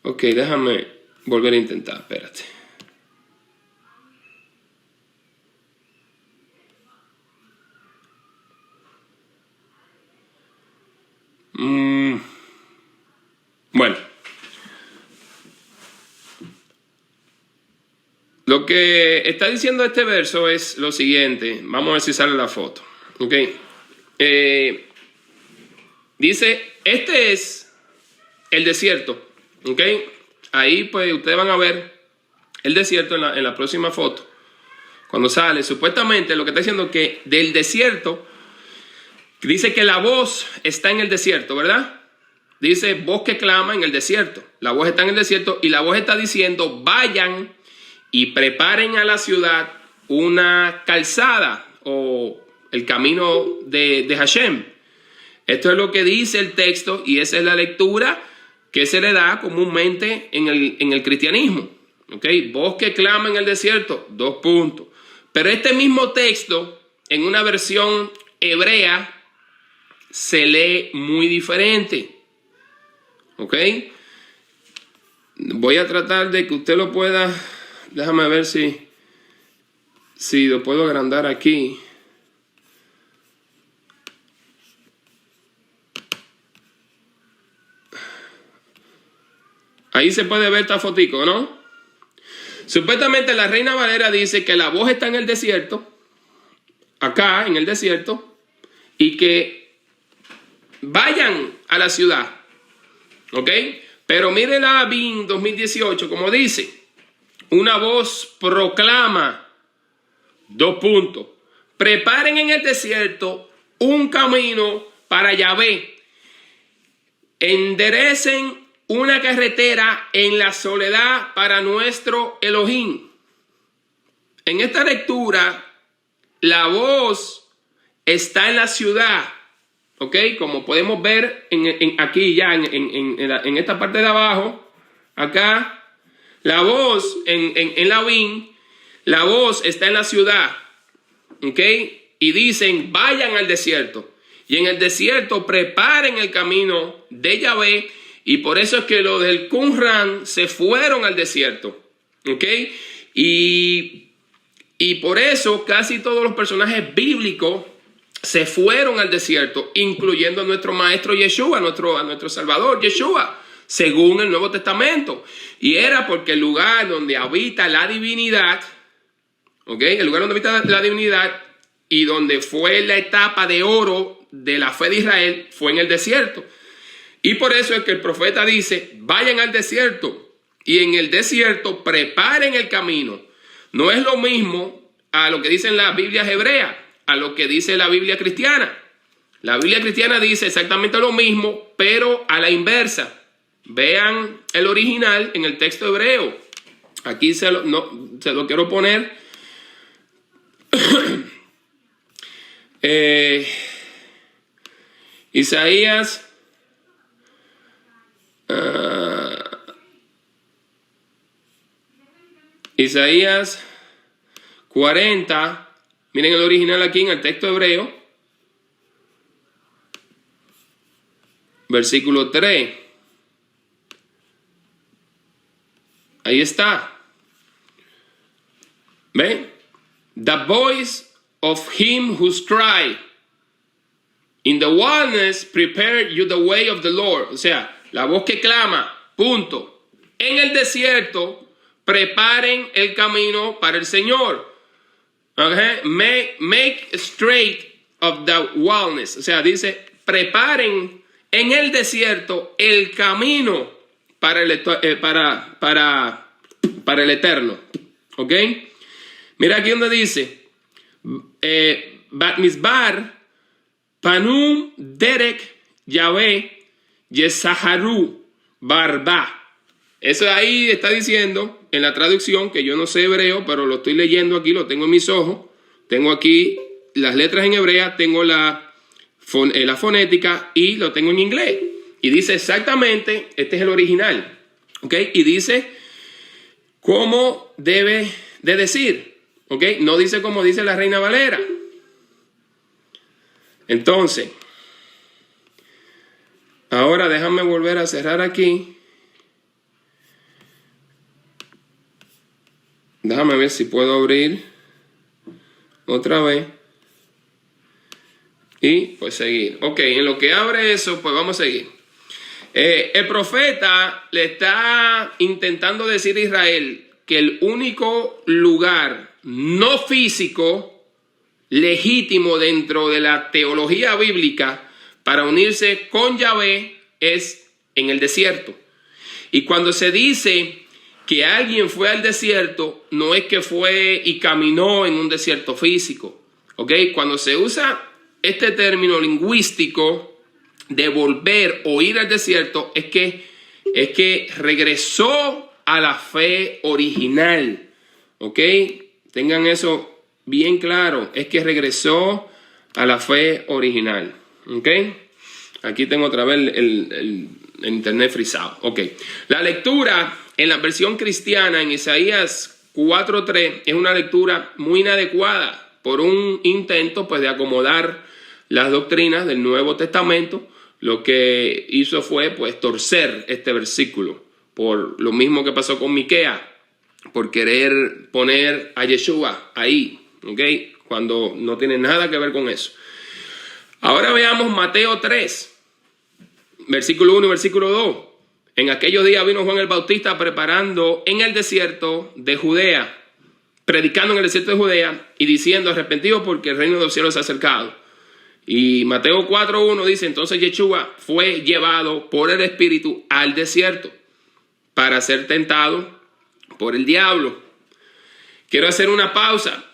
Ok, déjame volver a intentar, espérate. Bueno, lo que está diciendo este verso es lo siguiente. Vamos a ver si sale la foto. Ok. Dice, este es el desierto. Ok. Ahí pues ustedes van a ver el desierto en la próxima foto. Cuando sale, supuestamente lo que está diciendo que del desierto, dice que la voz está en el desierto, ¿verdad? Dice voz que clama en el desierto. La voz está en el desierto y la voz está diciendo vayan y preparen a la ciudad una calzada o el camino de Hashem. Esto es lo que dice el texto y esa es la lectura que se le da comúnmente en el cristianismo. ¿Ok? Voz que clama en el desierto, 2 puntos. Pero este mismo texto en una versión hebrea se lee muy diferente. ¿Ok? Voy a tratar de que usted lo pueda... Déjame ver si lo puedo agrandar aquí. Ahí se puede ver esta fotico, ¿no? Supuestamente la Reina Valera dice que la voz está en el desierto, acá en el desierto, y que vayan a la ciudad. ¿Ok? Pero mire la BIN 2018, como dice, una voz proclama, 2 puntos, preparen en el desierto un camino para Yahvé, enderecen una carretera en la soledad para nuestro Elohim. En esta lectura, la voz está en la ciudad. ¿Ok? Como podemos ver aquí ya en esta parte de abajo, acá, la voz en la BIN, la voz está en la ciudad. ¿Ok? Y dicen, vayan al desierto. Y en el desierto preparen el camino de Yahvé. Y por eso es que los del Qumran se fueron al desierto. ¿Ok? Y por eso casi todos los personajes bíblicos se fueron al desierto, incluyendo a nuestro maestro Yeshua, a nuestro Salvador Yeshua, según el Nuevo Testamento. Y era porque el lugar donde habita la divinidad, ¿ok? El lugar donde habita la divinidad y donde fue la etapa de oro de la fe de Israel fue en el desierto. Y por eso es que el profeta dice, vayan al desierto y en el desierto preparen el camino. No es lo mismo a lo que dicen las Biblias hebreas, a lo que dice la Biblia cristiana. La Biblia cristiana dice exactamente lo mismo, pero a la inversa. Vean el original en el texto hebreo. Aquí se lo quiero poner. Isaías. Isaías 40. Miren el original aquí en el texto hebreo. Versículo 3. Ahí está. ¿Ven? The voice of him who's cry. In the wilderness prepare you the way of the Lord. O sea, la voz que clama. Punto. En el desierto preparen el camino para el Señor. Okay. Make straight of the wilderness. O sea, dice, preparen en el desierto el camino para el eterno. ¿Ok? Mira aquí donde dice, Bat Mizbar, Panum Derek Yahvé Yesaharu Barba. Eso ahí está diciendo en la traducción, que yo no sé hebreo, pero lo estoy leyendo aquí, lo tengo en mis ojos. Tengo aquí las letras en hebrea, tengo la fonética y lo tengo en inglés. Y dice exactamente, este es el original. ¿Ok? Y dice cómo debe de decir. ¿Ok? No dice como dice la Reina Valera. Entonces, ahora déjame volver a cerrar aquí. Déjame ver si puedo abrir otra vez. Y pues seguir. Ok, en lo que abre eso, pues vamos a seguir. El profeta le está intentando decir a Israel que el único lugar no físico legítimo dentro de la teología bíblica para unirse con Yahvé es en el desierto. Y cuando se dice que alguien fue al desierto, no es que fue y caminó en un desierto físico. ¿Ok? Cuando se usa este término lingüístico de volver o ir al desierto, es que regresó a la fe original. ¿Ok? Tengan eso bien claro. Es que regresó a la fe original. ¿Ok? Aquí tengo otra vez el internet frisado. Ok. La lectura en la versión cristiana en Isaías 4:3 es una lectura muy inadecuada por un intento pues de acomodar las doctrinas del Nuevo Testamento. Lo que hizo fue pues torcer este versículo, por lo mismo que pasó con Miqueas, por querer poner a Yeshua ahí, ¿ok? Cuando no tiene nada que ver con eso. Ahora veamos Mateo 3, versículo 1 y versículo 2. En aquellos días vino Juan el Bautista predicando en el desierto de Judea y diciendo: arrepentidos porque el reino de los cielos se ha acercado. Y Mateo 4:1 dice: entonces Yeshua fue llevado por el Espíritu al desierto para ser tentado por el diablo. Quiero hacer una pausa.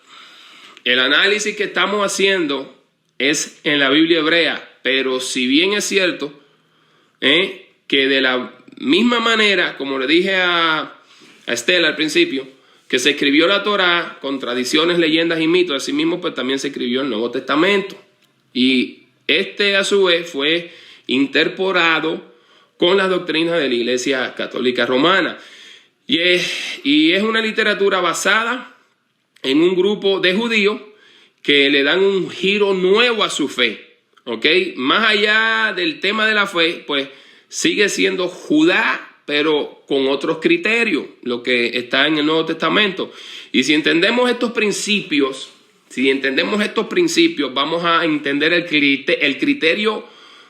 El análisis que estamos haciendo es en la Biblia hebrea, pero si bien es cierto que de la misma manera, como le dije a Estela al principio, que se escribió la Torá con tradiciones, leyendas y mitos, así mismo pues también se escribió el Nuevo Testamento. Y a su vez fue interpolado con las doctrinas de la Iglesia Católica Romana. Y es una literatura basada en un grupo de judíos que le dan un giro nuevo a su fe. ¿Ok? Más allá del tema de la fe, pues sigue siendo Judá, pero con otros criterios, lo que está en el Nuevo Testamento. Y si entendemos estos principios, vamos a entender el criterio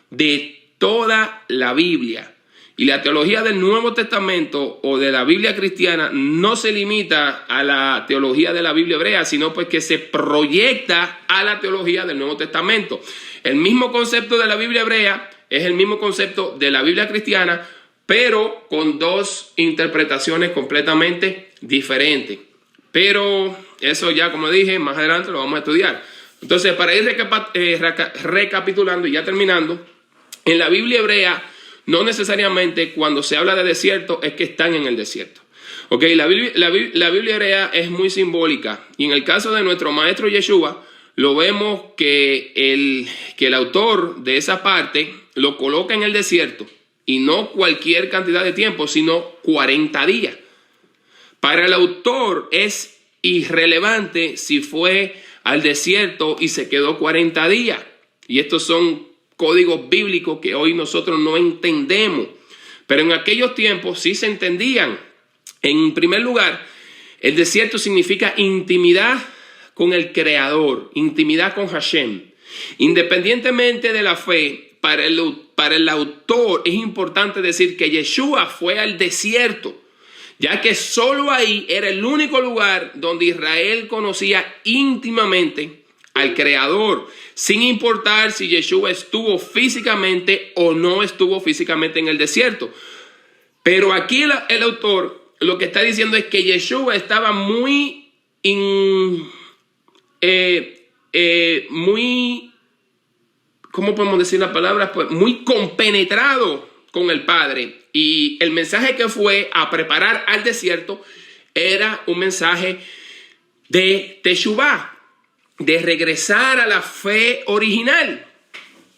de toda la Biblia. Y la teología del Nuevo Testamento o de la Biblia cristiana no se limita a la teología de la Biblia hebrea, sino pues que se proyecta a la teología del Nuevo Testamento. El mismo concepto de la Biblia hebrea es el mismo concepto de la Biblia cristiana, pero con dos interpretaciones completamente diferentes. Pero eso ya, como dije, más adelante lo vamos a estudiar. Entonces, para ir recapitulando y ya terminando, en la Biblia hebrea no necesariamente cuando se habla de desierto es que están en el desierto. Okay, la Biblia hebrea es muy simbólica, y en el caso de nuestro maestro Yeshua lo vemos que el autor de esa parte lo coloca en el desierto, y no cualquier cantidad de tiempo, sino 40 días. Para el autor es irrelevante si fue al desierto y se quedó 40 días. Y estos son códigos bíblicos que hoy nosotros no entendemos. Pero en aquellos tiempos sí se entendían. En primer lugar, el desierto significa intimidad con el Creador, intimidad con Hashem. Independientemente de la fe, para el autor es importante decir que Yeshua fue al desierto, ya que solo ahí era el único lugar donde Israel conocía íntimamente al Creador, sin importar si Yeshua estuvo físicamente o no estuvo físicamente en el desierto. Pero aquí el autor lo que está diciendo es que Yeshua estaba muy, ¿cómo podemos decir la palabra? Pues muy compenetrado con el Padre. Y el mensaje que fue a preparar al desierto era un mensaje de Teshuvah, de regresar a la fe original.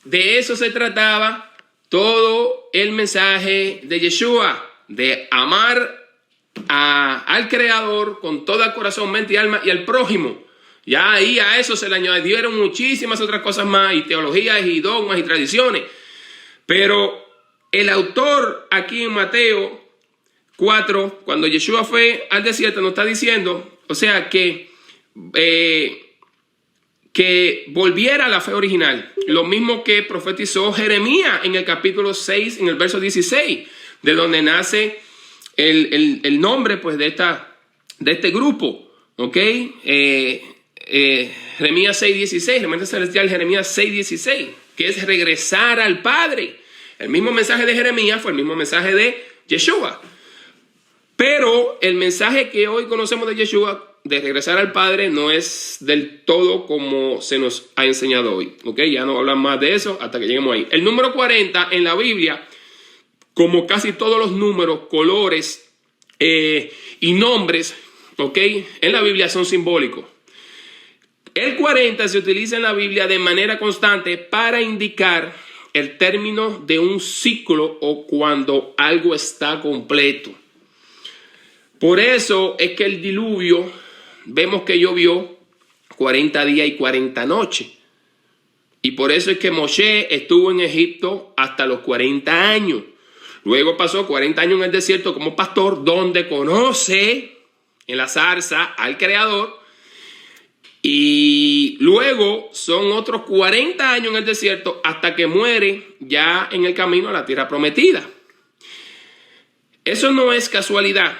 De eso se trataba todo el mensaje de Yeshua, de amar al Creador con todo el corazón, mente y alma, y al prójimo. Ya ahí a eso se le añadieron muchísimas otras cosas más, y teologías y dogmas y tradiciones. Pero el autor aquí en Mateo 4, cuando Yeshua fue al desierto, nos está diciendo, o sea, que volviera a la fe original. Lo mismo que profetizó Jeremías en el capítulo 6, en el verso 16, de donde nace el nombre pues de este grupo. ¿Ok? Jeremías 6:16, remanente celestial, Jeremías 6:16, que es regresar al Padre. El mismo mensaje de Jeremías fue el mismo mensaje de Yeshua. Pero pero el mensaje que hoy conocemos de Yeshua, de regresar al Padre, no es del todo como se nos ha enseñado hoy. ¿Ok? Ya no hablan más de eso hasta que lleguemos ahí. El número 40 en la Biblia, como casi todos los números, colores y nombres, ¿ok? En la Biblia son simbólicos. El 40 se utiliza en la Biblia de manera constante para indicar el término de un ciclo o cuando algo está completo. Por eso es que el diluvio, vemos que llovió 40 días y 40 noches. Y por eso es que Moshe estuvo en Egipto hasta los 40 años. Luego pasó 40 años en el desierto como pastor, donde conoce en la zarza al Creador. Y luego son otros 40 años en el desierto hasta que muere ya en el camino a la tierra prometida. Eso no es casualidad.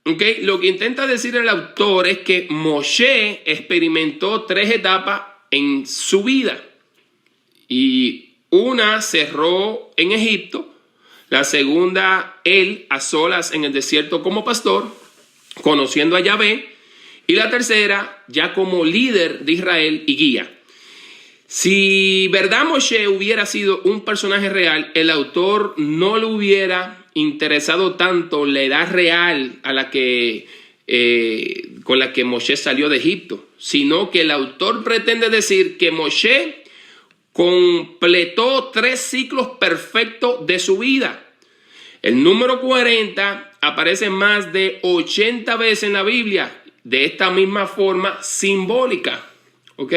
¿Okay? Lo que intenta decir el autor es que Moshe experimentó 3 etapas en su vida. Y una cerró en Egipto. La segunda, él a solas en el desierto como pastor, conociendo a Yahvé. Y la tercera, ya como líder de Israel y guía. Si verdad Moshe hubiera sido un personaje real, el autor no le hubiera interesado tanto la edad real a la que, con la que Moshe salió de Egipto, sino que el autor pretende decir que Moshe completó 3 ciclos perfectos de su vida. El número 40 aparece más de 80 veces en la Biblia, de esta misma forma simbólica. ¿Ok?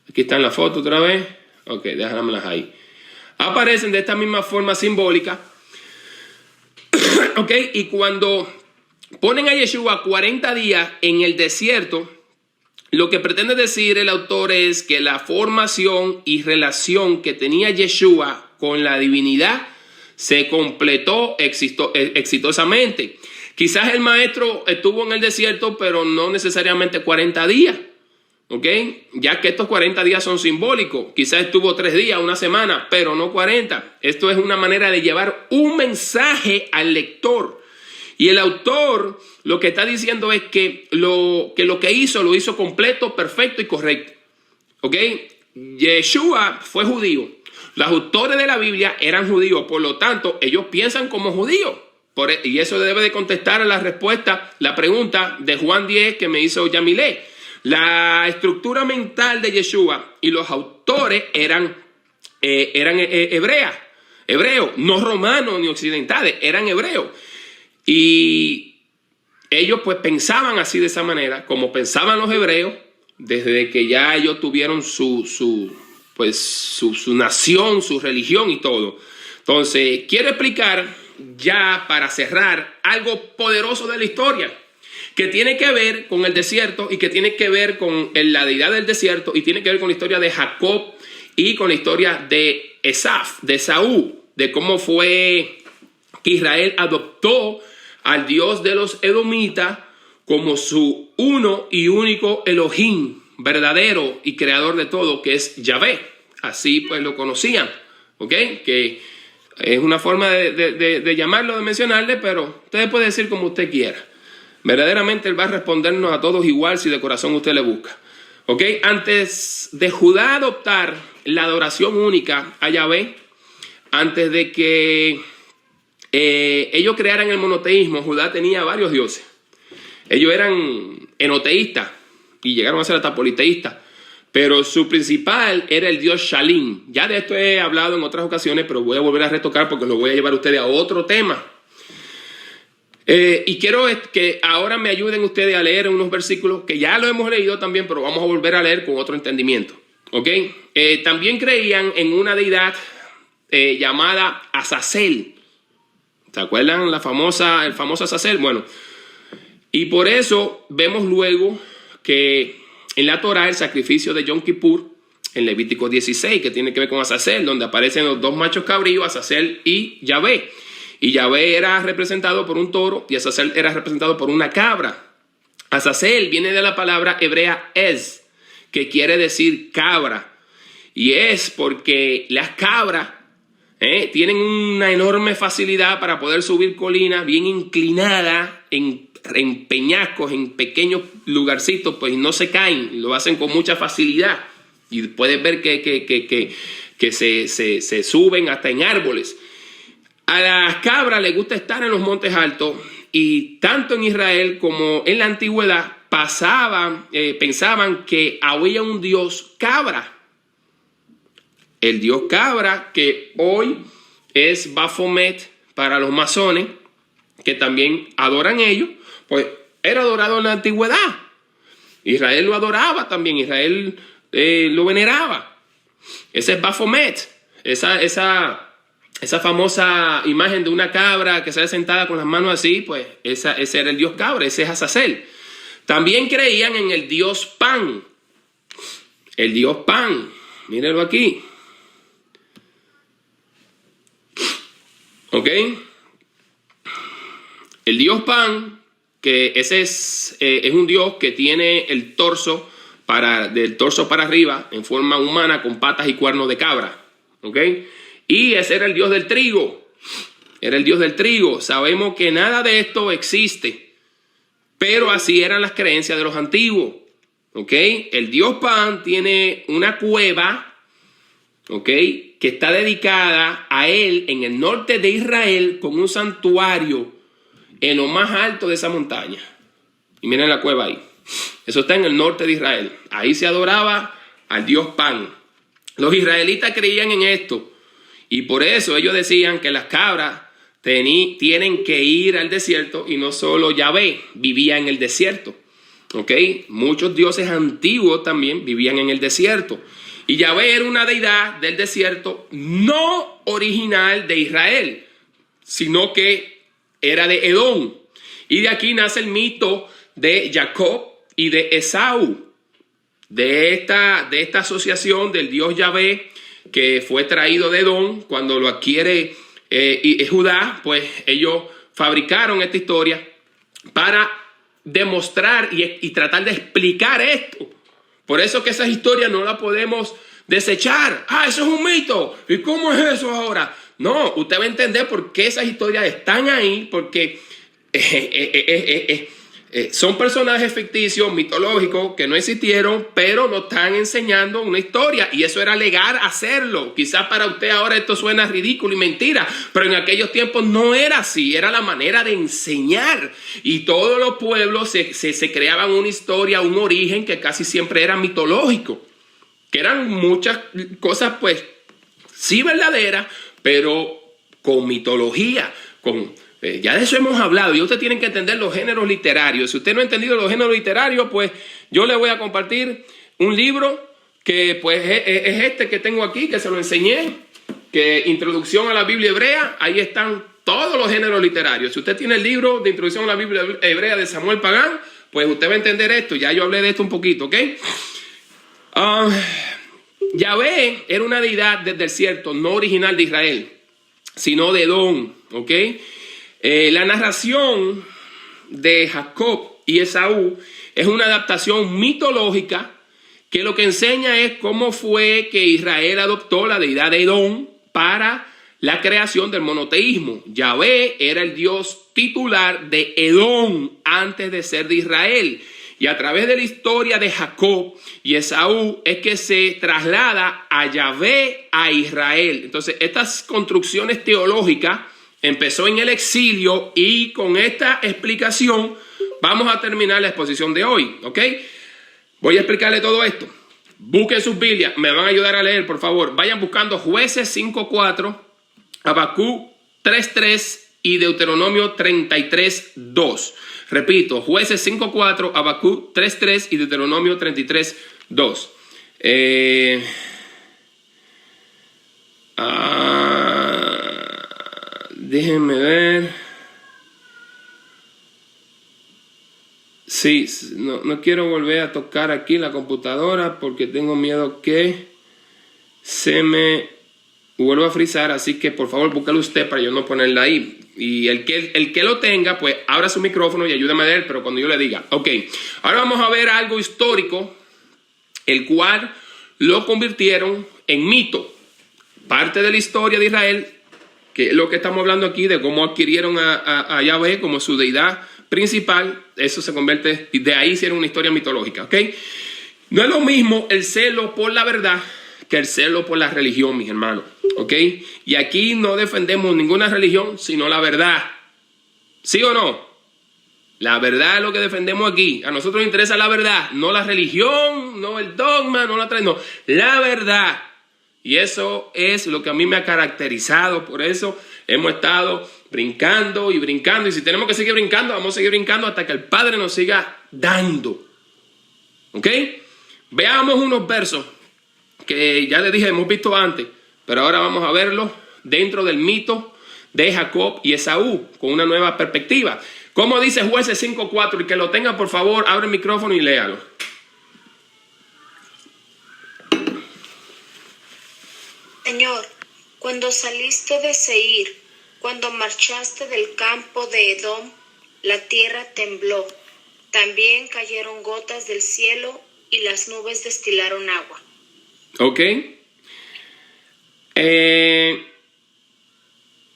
Aquí está en la foto otra vez. Ok, déjamelas ahí. Aparecen de esta misma forma simbólica. ¿Ok? Y cuando ponen a Yeshua 40 días en el desierto, lo que pretende decir el autor es que la formación y relación que tenía Yeshua con la divinidad se completó exitosamente. Quizás el maestro estuvo en el desierto, pero no necesariamente 40 días. ¿Ok? Ya que estos 40 días son simbólicos. Quizás estuvo 3 días, una semana, pero no 40. Esto es una manera de llevar un mensaje al lector. Y el autor lo que está diciendo es que lo que hizo, lo hizo completo, perfecto y correcto. ¿Ok? Yeshua fue judío. Los autores de la Biblia eran judíos. Por lo tanto, ellos piensan como judíos. Y eso debe de contestar a la pregunta de Juan 10 que me hizo Yamilé. La estructura mental de Yeshua y los autores eran hebreos, no romanos ni occidentales, eran hebreos. Y ellos pues pensaban así de esa manera, como pensaban los hebreos, desde que ya ellos tuvieron su nación, su religión y todo. Entonces, quiero explicar ya para cerrar algo poderoso de la historia que tiene que ver con el desierto y que tiene que ver con la deidad del desierto y tiene que ver con la historia de Jacob y con la historia de Esaú, de cómo fue que Israel adoptó al Dios de los edomitas como su uno y único Elohim, verdadero y creador de todo, que es Yahvé. Así pues lo conocían, ¿ok? Que es una forma de llamarlo, de mencionarle, pero usted puede decir como usted quiera. Verdaderamente Él va a respondernos a todos igual si de corazón usted le busca. ¿Ok? Antes de Judá adoptar la adoración única a Yahvé, antes de que ellos crearan el monoteísmo, Judá tenía varios dioses. Ellos eran enoteístas y llegaron a ser hasta politeístas. Pero su principal era el dios Shalim. Ya de esto he hablado en otras ocasiones, pero voy a volver a retocar porque lo voy a llevar a ustedes a otro tema. Y quiero que ahora me ayuden ustedes a leer unos versículos que ya lo hemos leído también, pero vamos a volver a leer con otro entendimiento. ¿Ok? También creían en una deidad llamada Azazel. ¿Se acuerdan el famoso Azazel? Bueno, y por eso vemos luego que en la Torah el sacrificio de Yom Kippur, en Levítico 16, que tiene que ver con Azazel, donde aparecen los 2 machos cabríos, Azazel y Yahvé. Y Yahvé era representado por un toro y Azazel era representado por una cabra. Azazel viene de la palabra hebrea es, que quiere decir cabra. Y es porque las cabras Tienen una enorme facilidad para poder subir colinas bien inclinadas en peñascos, en pequeños lugarcitos, pues no se caen, lo hacen con mucha facilidad. Y puedes ver que se suben hasta en árboles. A las cabras les gusta estar en los montes altos, y tanto en Israel como en la antigüedad pensaban que había un dios cabra. El dios cabra, que hoy es Baphomet para los masones, que también adoran ellos, pues era adorado en la antigüedad. Israel lo adoraba también, Israel lo veneraba. Ese es Baphomet, esa famosa imagen de una cabra que sale sentada con las manos así, pues ese era el dios cabra, ese es Azazel. También creían en el dios Pan. El dios Pan, mírenlo aquí. ¿Ok? El dios Pan, que ese es un dios que tiene el torso del torso para arriba en forma humana con patas y cuernos de cabra. ¿Ok? Y ese era el dios del trigo. Era el dios del trigo. Sabemos que nada de esto existe, pero así eran las creencias de los antiguos. ¿Ok? El dios Pan tiene una cueva, ¿ok?, que está dedicada a él en el norte de Israel, con un santuario en lo más alto de esa montaña. Y miren la cueva ahí. Eso está en el norte de Israel. Ahí se adoraba al dios Pan. Los israelitas creían en esto, y por eso ellos decían que las cabras tienen que ir al desierto, y no solo Yahvé vivía en el desierto. ¿Ok? Muchos dioses antiguos también vivían en el desierto. Y Yahvé era una deidad del desierto no original de Israel, sino que era de Edom. Y de aquí nace el mito de Jacob y de Esaú, de esta asociación del dios Yahvé, que fue traído de Edom cuando lo adquiere Judá. Pues ellos fabricaron esta historia para demostrar y tratar de explicar esto. Por eso que esas historias no las podemos desechar. Eso es un mito. ¿Y cómo es eso ahora? No, usted va a entender por qué esas historias están ahí, porque son personajes ficticios, mitológicos, que no existieron, pero nos están enseñando una historia, y eso era legal hacerlo. Quizás para usted ahora esto suena ridículo y mentira, pero en aquellos tiempos no era así, era la manera de enseñar. Y todos los pueblos se creaban una historia, un origen que casi siempre era mitológico, que eran muchas cosas, pues sí verdaderas, pero con mitología, ya de eso hemos hablado, y ustedes tienen que entender los géneros literarios. Si usted no ha entendido los géneros literarios, pues yo le voy a compartir un libro que pues es este que tengo aquí, que se lo enseñé, que Introducción a la Biblia Hebrea. Ahí están todos los géneros literarios. Si usted tiene el libro de Introducción a la Biblia Hebrea de Samuel Pagán, pues usted va a entender esto. Ya yo hablé de esto un poquito, ¿ok? Yahvé era una deidad del desierto, no original de Israel, sino de Edom, ¿ok? La narración de Jacob y Esaú es una adaptación mitológica que lo que enseña es cómo fue que Israel adoptó la deidad de Edom para la creación del monoteísmo. Yahvé era el dios titular de Edom antes de ser de Israel. Y a través de la historia de Jacob y Esaú es que se traslada a Yahvé a Israel. Entonces, estas construcciones teológicas empezó en el exilio, y con esta explicación vamos a terminar la exposición de hoy, ¿ok? Voy a explicarle todo esto. Busquen sus Biblias, me van a ayudar a leer, por favor. Vayan buscando Jueces 5:4, Habacuc 3:3 y Deuteronomio 33:2. Repito, Jueces 5:4, Habacuc 3:3 y Deuteronomio 33:2. Déjenme ver. Sí, no quiero volver a tocar aquí la computadora porque tengo miedo que se me vuelva a frizar. Así que por favor búscalo usted para yo no ponerla ahí. Y el que lo tenga, pues abra su micrófono y ayúdame a leer, pero cuando yo le diga. Ok, ahora vamos a ver algo histórico, el cual lo convirtieron en mito. parte de la historia de Israel, que es lo que estamos hablando aquí, de cómo adquirieron a Yahvé como su deidad principal. Eso se convierte, y de ahí hicieron una historia mitológica, ¿ok? No es lo mismo el celo por la verdad que el celo por la religión, mis hermanos, ¿ok? Y aquí no defendemos ninguna religión, sino la verdad. ¿Sí o no? La verdad es lo que defendemos aquí. A nosotros nos interesa la verdad, no la religión, no el dogma, no la tradición, no, la verdad. Y eso es lo que a mí me ha caracterizado. Por eso hemos estado brincando y brincando. Y si tenemos que seguir brincando, vamos a seguir brincando hasta que el Padre nos siga dando. ¿Ok? Veamos unos versos que ya les dije, hemos visto antes, pero ahora vamos a verlos dentro del mito de Jacob y Esaú, con una nueva perspectiva. Como dice Jueces 5:4, y que lo tenga, por favor, abre el micrófono y léalo. Señor, cuando saliste de Seir, cuando marchaste del campo de Edom, la tierra tembló. También cayeron gotas del cielo y las nubes destilaron agua. Ok.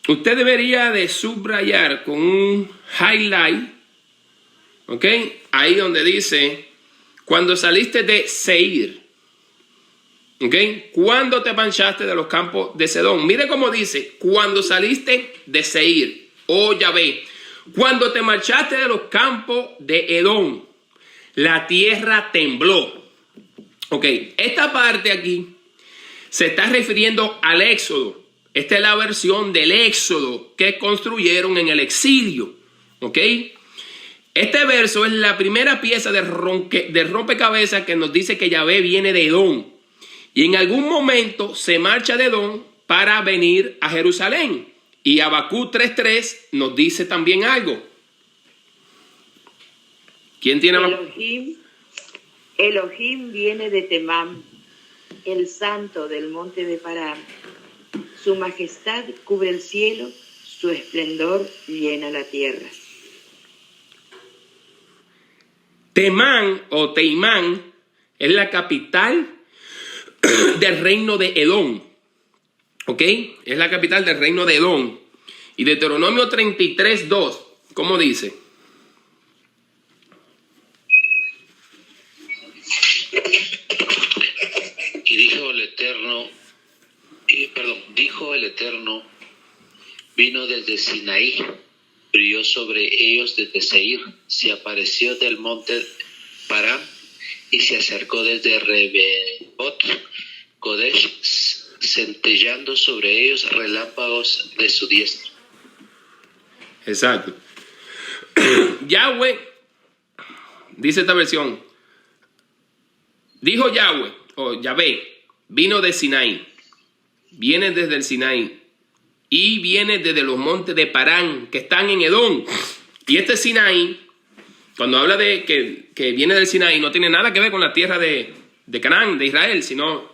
Usted debería de subrayar con un highlight, ok, ahí donde dice, cuando saliste de Seir, ok, cuando te manchaste de los campos de Sedón. Mire cómo dice, cuando saliste de Seir, oh Yahvé, cuando te marchaste de los campos de Edom, la tierra tembló. Ok, esta parte aquí se está refiriendo al Éxodo. Esta es la versión del Éxodo que construyeron en el exilio. ¿Ok? Este verso es la primera pieza de rompecabezas que nos dice que Yahvé viene de Edom. Y en algún momento se marcha de Edom para venir a Jerusalén. Y Habacuc 3:3 nos dice también algo. ¿Quién tiene Elohim viene de Temán, el santo del monte de Parán. Su majestad cubre el cielo, su esplendor llena la tierra. Temán o Teimán es la capital del reino de Edom. ¿Ok? Es la capital del reino de Edom. Y Deuteronomio 33:2, ¿cómo dice? Y dijo el Eterno, vino desde Sinaí, brilló sobre ellos desde Seir, se apareció del monte Parán y se acercó desde Rebebot Kodesh, centellando sobre ellos relámpagos de su diestra. Exacto. Yahweh, dice esta versión, dijo Yahweh, o Yahvé, vino de Sinaí, viene desde el Sinaí y viene desde los montes de Parán que están en Edom. Y este Sinaí, cuando habla de que viene del Sinaí, no tiene nada que ver con la tierra de Canaán, de Israel, sino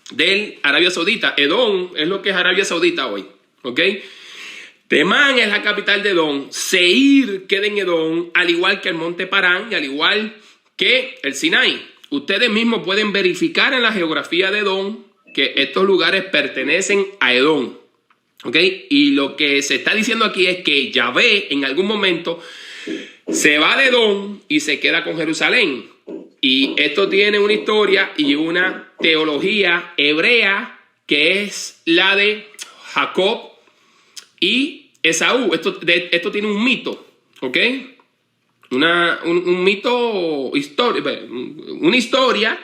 de Arabia Saudita. Edom es lo que es Arabia Saudita hoy, ¿ok? Temán es la capital de Edom. Seir queda en Edom, al igual que el monte Parán y al igual que el Sinaí. Ustedes mismos pueden verificar en la geografía de Edom que estos lugares pertenecen a Edom, ¿ok? Y lo que se está diciendo aquí es que Yahvé en algún momento se va de Edom y se queda con Jerusalén. Y esto tiene una historia y una teología hebrea que es la de Jacob y Esaú. Esto tiene un mito, ¿ok? Un mito, una historia,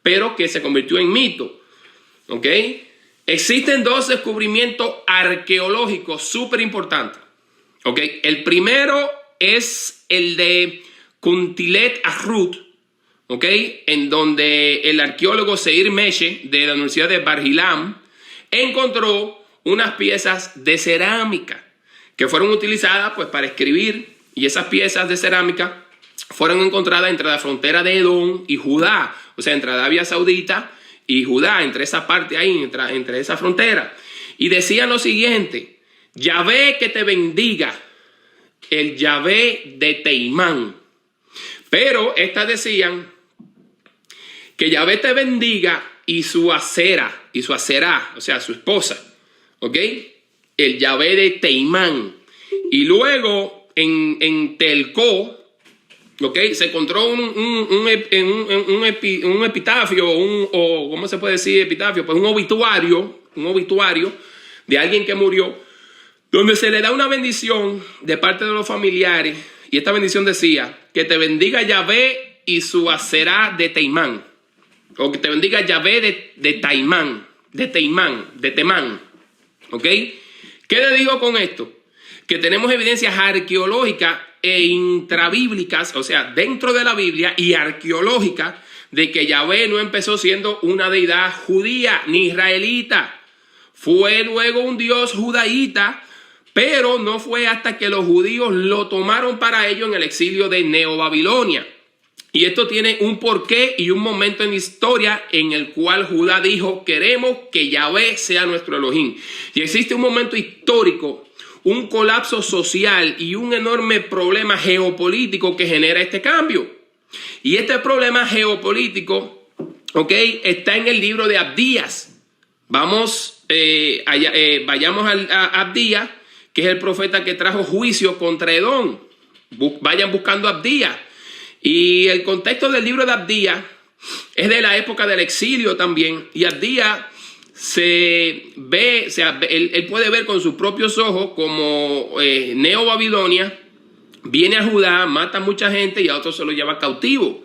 pero que se convirtió en mito, ¿ok? Existen dos descubrimientos arqueológicos súper importantes, ¿ok? El primero es el de Kuntilet Arrut, ¿ok? En donde el arqueólogo Seir Meshe de la Universidad de Bar-Ilam encontró unas piezas de cerámica que fueron utilizadas pues para escribir, y esas piezas de cerámica fueron encontradas entre la frontera de Edom y Judá, o sea, entre Arabia Saudita y Judá, entre esa parte ahí, entre esa frontera. Y decían lo siguiente: Yahvé que te bendiga, el Yahvé de Teimán. Pero estas decían que Yahvé te bendiga y su acera, o sea, su esposa, ¿ok? El Yahvé de Teimán. Y luego en Telcó, ¿ok? Se encontró un epitafio, o ¿cómo se puede decir epitafio? Pues un obituario de alguien que murió, donde se le da una bendición de parte de los familiares, y esta bendición decía, que te bendiga Yahvé y su aserá de Teimán, o que te bendiga Yahvé de Temán, ¿ok? ¿Qué le digo con esto? Que tenemos evidencias arqueológicas e intrabíblicas, o sea, dentro de la Biblia y arqueológicas, de que Yahvé no empezó siendo una deidad judía ni israelita. Fue luego un dios judaíta, pero no fue hasta que los judíos lo tomaron para ello en el exilio de Neobabilonia. Y esto tiene un porqué y un momento en la historia en el cual Judá dijo, queremos que Yahvé sea nuestro Elohim. Y existe un momento histórico, un colapso social y un enorme problema geopolítico que genera este cambio. Y este problema geopolítico, ¿ok?, está en el libro de Abdías. Vayamos a Abdías, que es el profeta que trajo juicio contra Edom. Vayan buscando Abdías. Y el contexto del libro de Abdías es de la época del exilio también. Y Abdías él puede ver con sus propios ojos como Neobabilonia viene a Judá, mata a mucha gente y a otros se lo lleva cautivo.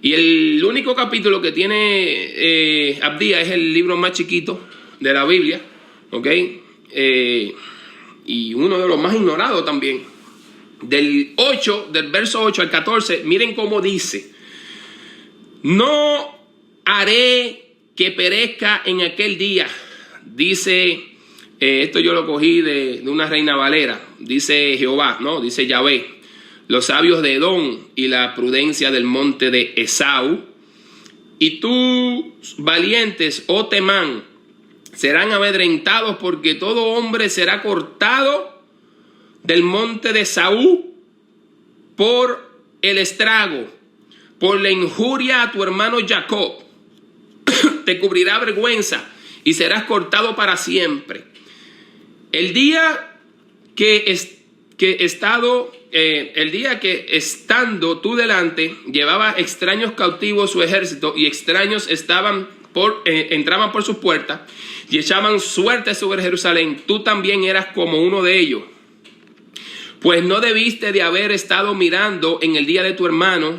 Y el único capítulo que tiene Abdías es el libro más chiquito de la Biblia, ¿ok? Y uno de los más ignorados también. Del verso 8 al 14, miren cómo dice: no haré que perezca en aquel día, dice, esto yo lo cogí de una Reina Valera, dice Jehová, no, dice Yahvé, los sabios de Edom y la prudencia del monte de Esau, y tus valientes, oh Temán, serán amedrentados, porque todo hombre será cortado del monte de Saúl por el estrago, por la injuria a tu hermano Jacob. Te cubrirá vergüenza y serás cortado para siempre. El día que estando tú delante, llevaba extraños cautivos su ejército, y extraños entraban por sus puertas y echaban suerte sobre Jerusalén. Tú también eras como uno de ellos. Pues no debiste de haber estado mirando en el día de tu hermano,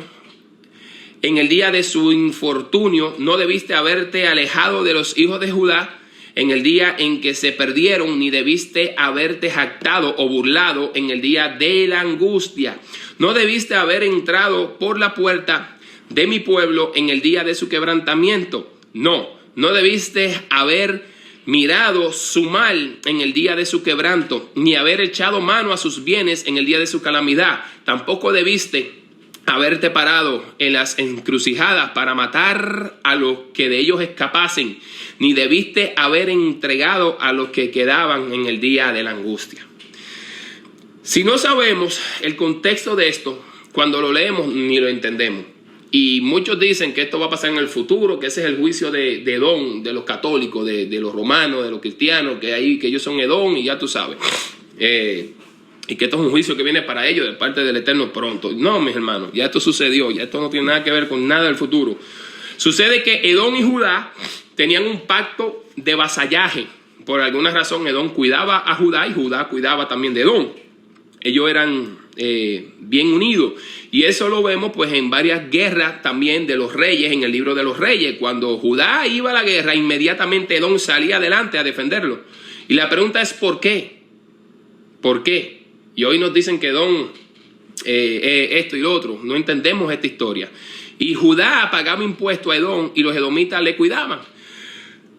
en el día de su infortunio. No debiste haberte alejado de los hijos de Judá en el día en que se perdieron, ni debiste haberte jactado o burlado en el día de la angustia. No debiste haber entrado por la puerta de mi pueblo en el día de su quebrantamiento. No debiste haber mirado su mal en el día de su quebranto, ni haber echado mano a sus bienes en el día de su calamidad. Tampoco debiste haberte parado en las encrucijadas para matar a los que de ellos escapasen, ni debiste haber entregado a los que quedaban en el día de la angustia. Si no sabemos el contexto de esto, cuando lo leemos ni lo entendemos. Y muchos dicen que esto va a pasar en el futuro, que ese es el juicio de Edom, de los católicos, de los romanos, de los cristianos, que ellos son Edom, y ya tú sabes. Y que esto es un juicio que viene para ellos de parte del Eterno pronto. No, mis hermanos, ya esto sucedió, ya esto no tiene nada que ver con nada del futuro. Sucede que Edom y Judá tenían un pacto de vasallaje. Por alguna razón Edom cuidaba a Judá y Judá cuidaba también de Edom. Ellos eran bien unidos. Y eso lo vemos pues en varias guerras también de los reyes, en el libro de los reyes. Cuando Judá iba a la guerra, inmediatamente Edom salía adelante a defenderlo. Y la pregunta es ¿por qué? ¿Por qué? Y hoy nos dicen que Edom esto y lo otro. No entendemos esta historia. Y Judá pagaba impuesto a Edom y los edomitas le cuidaban.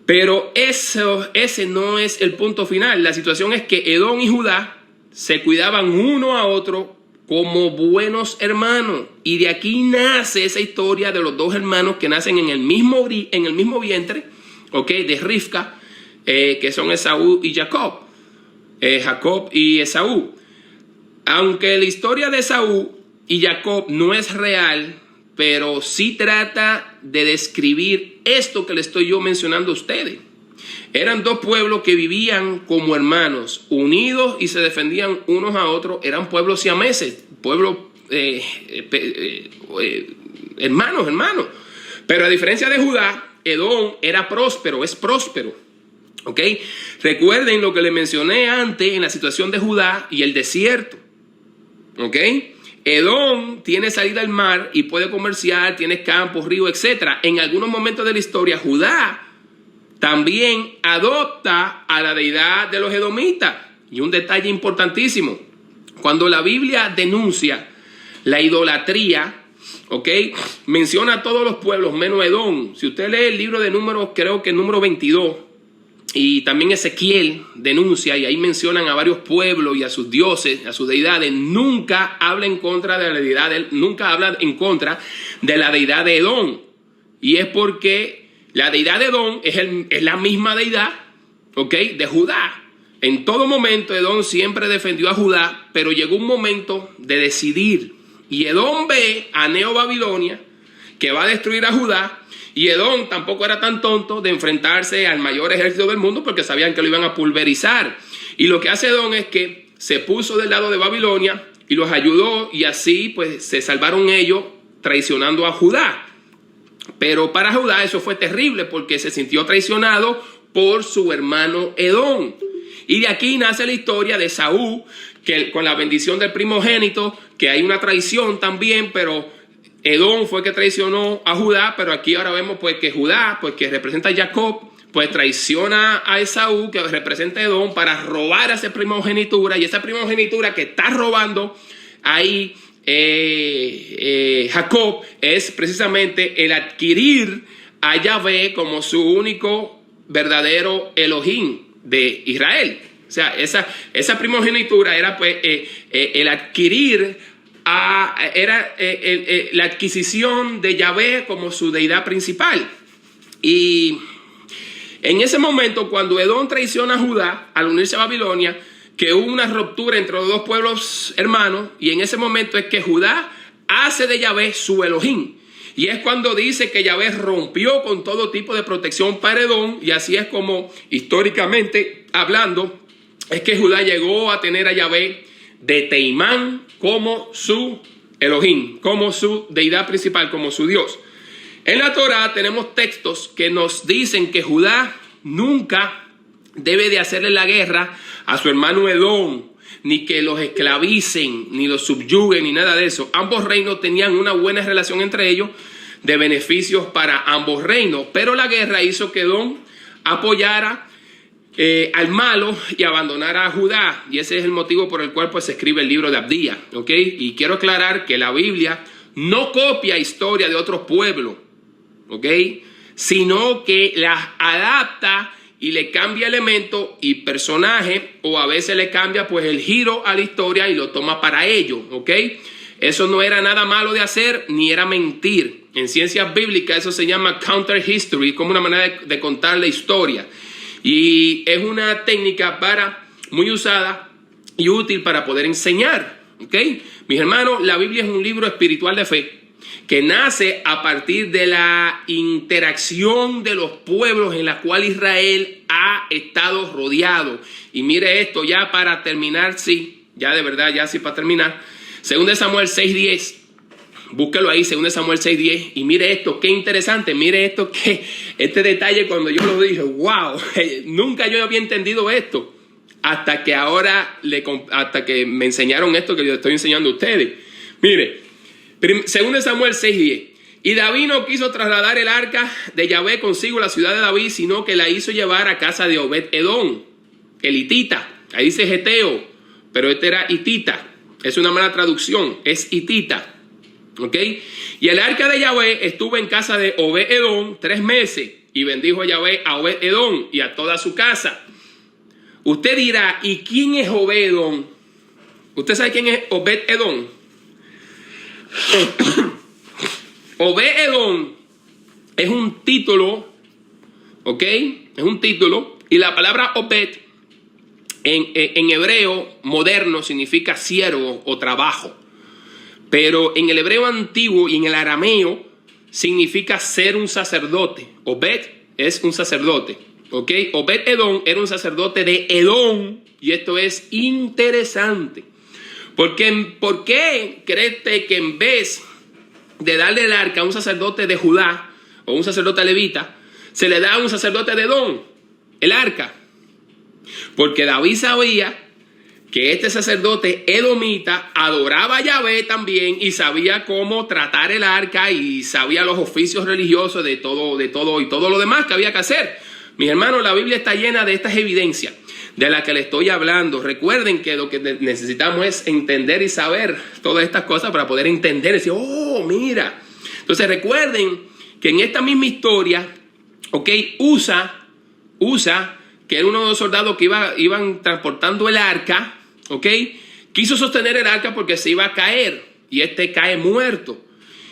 Pero ese no es el punto final. La situación es que Edom y Judá se cuidaban uno a otro como buenos hermanos. Y de aquí nace esa historia de los dos hermanos que nacen en el mismo vientre, ¿okay? De Rivka, que son Esaú y Jacob. Jacob y Esaú. Aunque la historia de Esaú y Jacob no es real, pero sí trata de describir esto que le estoy yo mencionando a ustedes. Eran dos pueblos que vivían como hermanos, unidos y se defendían unos a otros. Eran pueblos siameses, pueblos hermanos. Pero a diferencia de Judá, Edom era próspero, es próspero. ¿Ok? Recuerden lo que le mencioné antes en la situación de Judá y el desierto. ¿Ok? Edom tiene salida al mar y puede comerciar, tiene campos, ríos, etc. En algunos momentos de la historia, Judá también adopta a la deidad de los edomitas. Y un detalle importantísimo, cuando la Biblia denuncia la idolatría, ¿ok? Menciona a todos los pueblos menos Edom. Si usted lee el libro de Números, creo que el número 22, y también Ezequiel denuncia, y ahí mencionan a varios pueblos y a sus dioses, a sus deidades. Nunca habla en contra de la deidad, nunca habla en contra de la deidad de Edom. Y es porque la deidad de Edom es la misma deidad, ¿ok?, de Judá. En todo momento Edom siempre defendió a Judá, pero llegó un momento de decidir. Y Edom ve a Neo-Babilonia, que va a destruir a Judá. Y Edom tampoco era tan tonto de enfrentarse al mayor ejército del mundo, porque sabían que lo iban a pulverizar. Y lo que hace Edom es que se puso del lado de Babilonia y los ayudó, y así pues se salvaron ellos traicionando a Judá. Pero para Judá eso fue terrible, porque se sintió traicionado por su hermano Edom. Y de aquí nace la historia de Saúl, que con la bendición del primogénito, que hay una traición también, pero Edom fue que traicionó a Judá. Pero aquí ahora vemos pues que Judá, pues que representa a Jacob, pues traiciona a Esaú, que representa a Edom, para robar a esa primogenitura. Y esa primogenitura que está robando ahí Jacob es precisamente el adquirir a Yahvé como su único verdadero Elohim de Israel. O sea, esa primogenitura era pues el adquirir la adquisición de Yahvé como su deidad principal. Y en ese momento, cuando Edom traiciona a Judá al unirse a Babilonia, que hubo una ruptura entre los dos pueblos hermanos, y en ese momento es que Judá hace de Yahvé su Elohim. Y es cuando dice que Yahvé rompió con todo tipo de protección para Edom, y así es como históricamente hablando, es que Judá llegó a tener a Yahvé de Teimán como su Elohim, como su deidad principal, como su Dios. En la Torá tenemos textos que nos dicen que Judá nunca debe de hacerle la guerra a su hermano Edom, ni que los esclavicen, ni los subyuguen, ni nada de eso. Ambos reinos tenían una buena relación entre ellos, de beneficios para ambos reinos, pero la guerra hizo que Edom apoyara al malo y abandonara a Judá, y ese es el motivo por el cual pues se escribe el libro de Abdías, ¿ok? Y quiero aclarar que la Biblia no copia historia de otros pueblos, ¿ok?, sino que las adapta y le cambia elementos y personaje, o a veces le cambia pues el giro a la historia y lo toma para ello, ¿ok? Eso no era nada malo de hacer, ni era mentir. En ciencias bíblicas eso se llama counter history, como una manera de contar la historia. Y es una técnica muy usada y útil para poder enseñar, ¿ok? Mis hermanos, la Biblia es un libro espiritual de fe que nace a partir de la interacción de los pueblos en la cual Israel ha estado rodeado. Y mire esto, ya para terminar, sí, ya de verdad, ya sí para terminar. 2 Samuel 6:10, búsquelo ahí, 2 Samuel 6:10, y mire esto, qué interesante, mire esto, que este detalle cuando yo lo dije, wow, nunca yo había entendido esto, hasta que ahora, hasta que me enseñaron esto que yo estoy enseñando a ustedes. Mire, 2 Samuel 6:10. Y David no quiso trasladar el arca de Yahvé consigo a la ciudad de David, sino que la hizo llevar a casa de Obed-Edom, el hitita. Ahí dice Geteo, pero este era hitita. Es una mala traducción, es hitita. ¿Ok? Y el arca de Yahvé estuvo en casa de Obed-Edom 3 meses. Y bendijo a Yahvé a Obed-Edom y a toda su casa. Usted dirá, ¿y quién es Obed-Edom? ¿Usted sabe quién es Obed-Edom? Obed-Edom es un título, ¿ok? Es un título, y la palabra Obed en hebreo moderno significa siervo o trabajo. pero en el hebreo antiguo y en el arameo significa ser un sacerdote. Obed es un sacerdote, ¿ok? Obed Edom era un sacerdote de Edom, y esto es interesante. ¿Por qué crees que en vez de darle el arca a un sacerdote de Judá o un sacerdote levita, se le da a un sacerdote de Edom el arca? Porque David sabía que este sacerdote edomita adoraba a Yahvé también y sabía cómo tratar el arca y sabía los oficios religiosos de todo y todo lo demás que había que hacer. Mis hermanos, la Biblia está llena de estas evidencias de las que le estoy hablando. Recuerden que lo que necesitamos es entender y saber todas estas cosas para poder entender y decir, oh, mira. Entonces recuerden que en esta misma historia, ok, Usa, que era uno de los soldados que iban transportando el arca, ok, quiso sostener el arca porque se iba a caer y este cae muerto.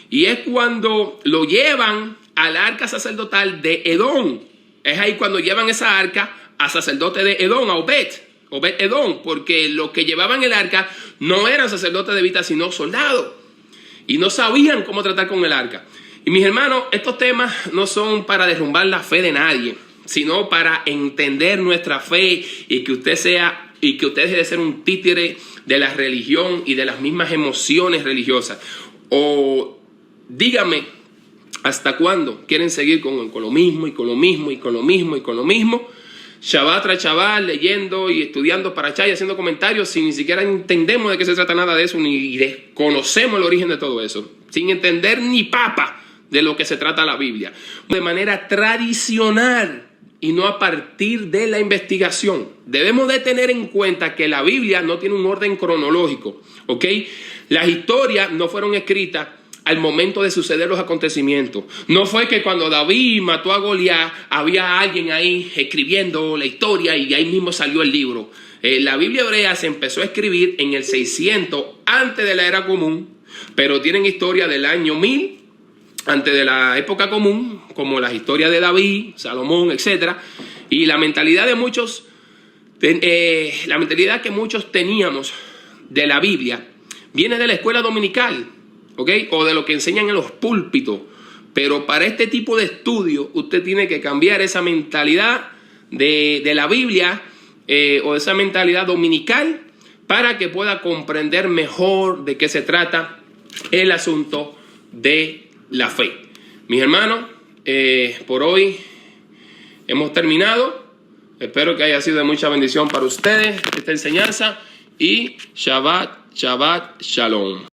Y es cuando lo llevan al arca sacerdotal de Edom. Es ahí cuando llevan esa arca a sacerdote de Edom, a Obed Edom, porque los que llevaban el arca no eran sacerdotes levitas, sino soldados. Y no sabían cómo tratar con el arca. Y mis hermanos, estos temas no son para derrumbar la fe de nadie, sino para entender nuestra fe y que usted deje de ser un títere de la religión y de las mismas emociones religiosas. O dígame, ¿hasta cuándo quieren seguir con lo mismo y con lo mismo y con lo mismo y con lo mismo? Shabbat tras Shabbat, leyendo y estudiando para allá y haciendo comentarios sin ni siquiera entendemos de qué se trata nada de eso, ni desconocemos el origen de todo eso, sin entender ni papa de lo que se trata la Biblia, de manera tradicional y no a partir de la investigación. Debemos de tener en cuenta que la Biblia no tiene un orden cronológico, ¿ok? Las historias no fueron escritas al momento de suceder los acontecimientos. No fue que cuando David mató a Goliat había alguien ahí escribiendo la historia y ahí mismo salió el libro. La Biblia hebrea se empezó a escribir en el 600 antes de la era común, pero tienen historia del año 1000 antes de la época común, como las historias de David, Salomón, etc. Y la mentalidad de muchos, la mentalidad que muchos teníamos de la Biblia viene de la escuela dominical, ¿ok? O de lo que enseñan en los púlpitos. Pero para este tipo de estudio usted tiene que cambiar esa mentalidad de la Biblia o esa mentalidad dominical para que pueda comprender mejor de qué se trata el asunto de la fe. Mis hermanos, por hoy hemos terminado. Espero que haya sido de mucha bendición para ustedes esta enseñanza y Shabbat Shalom.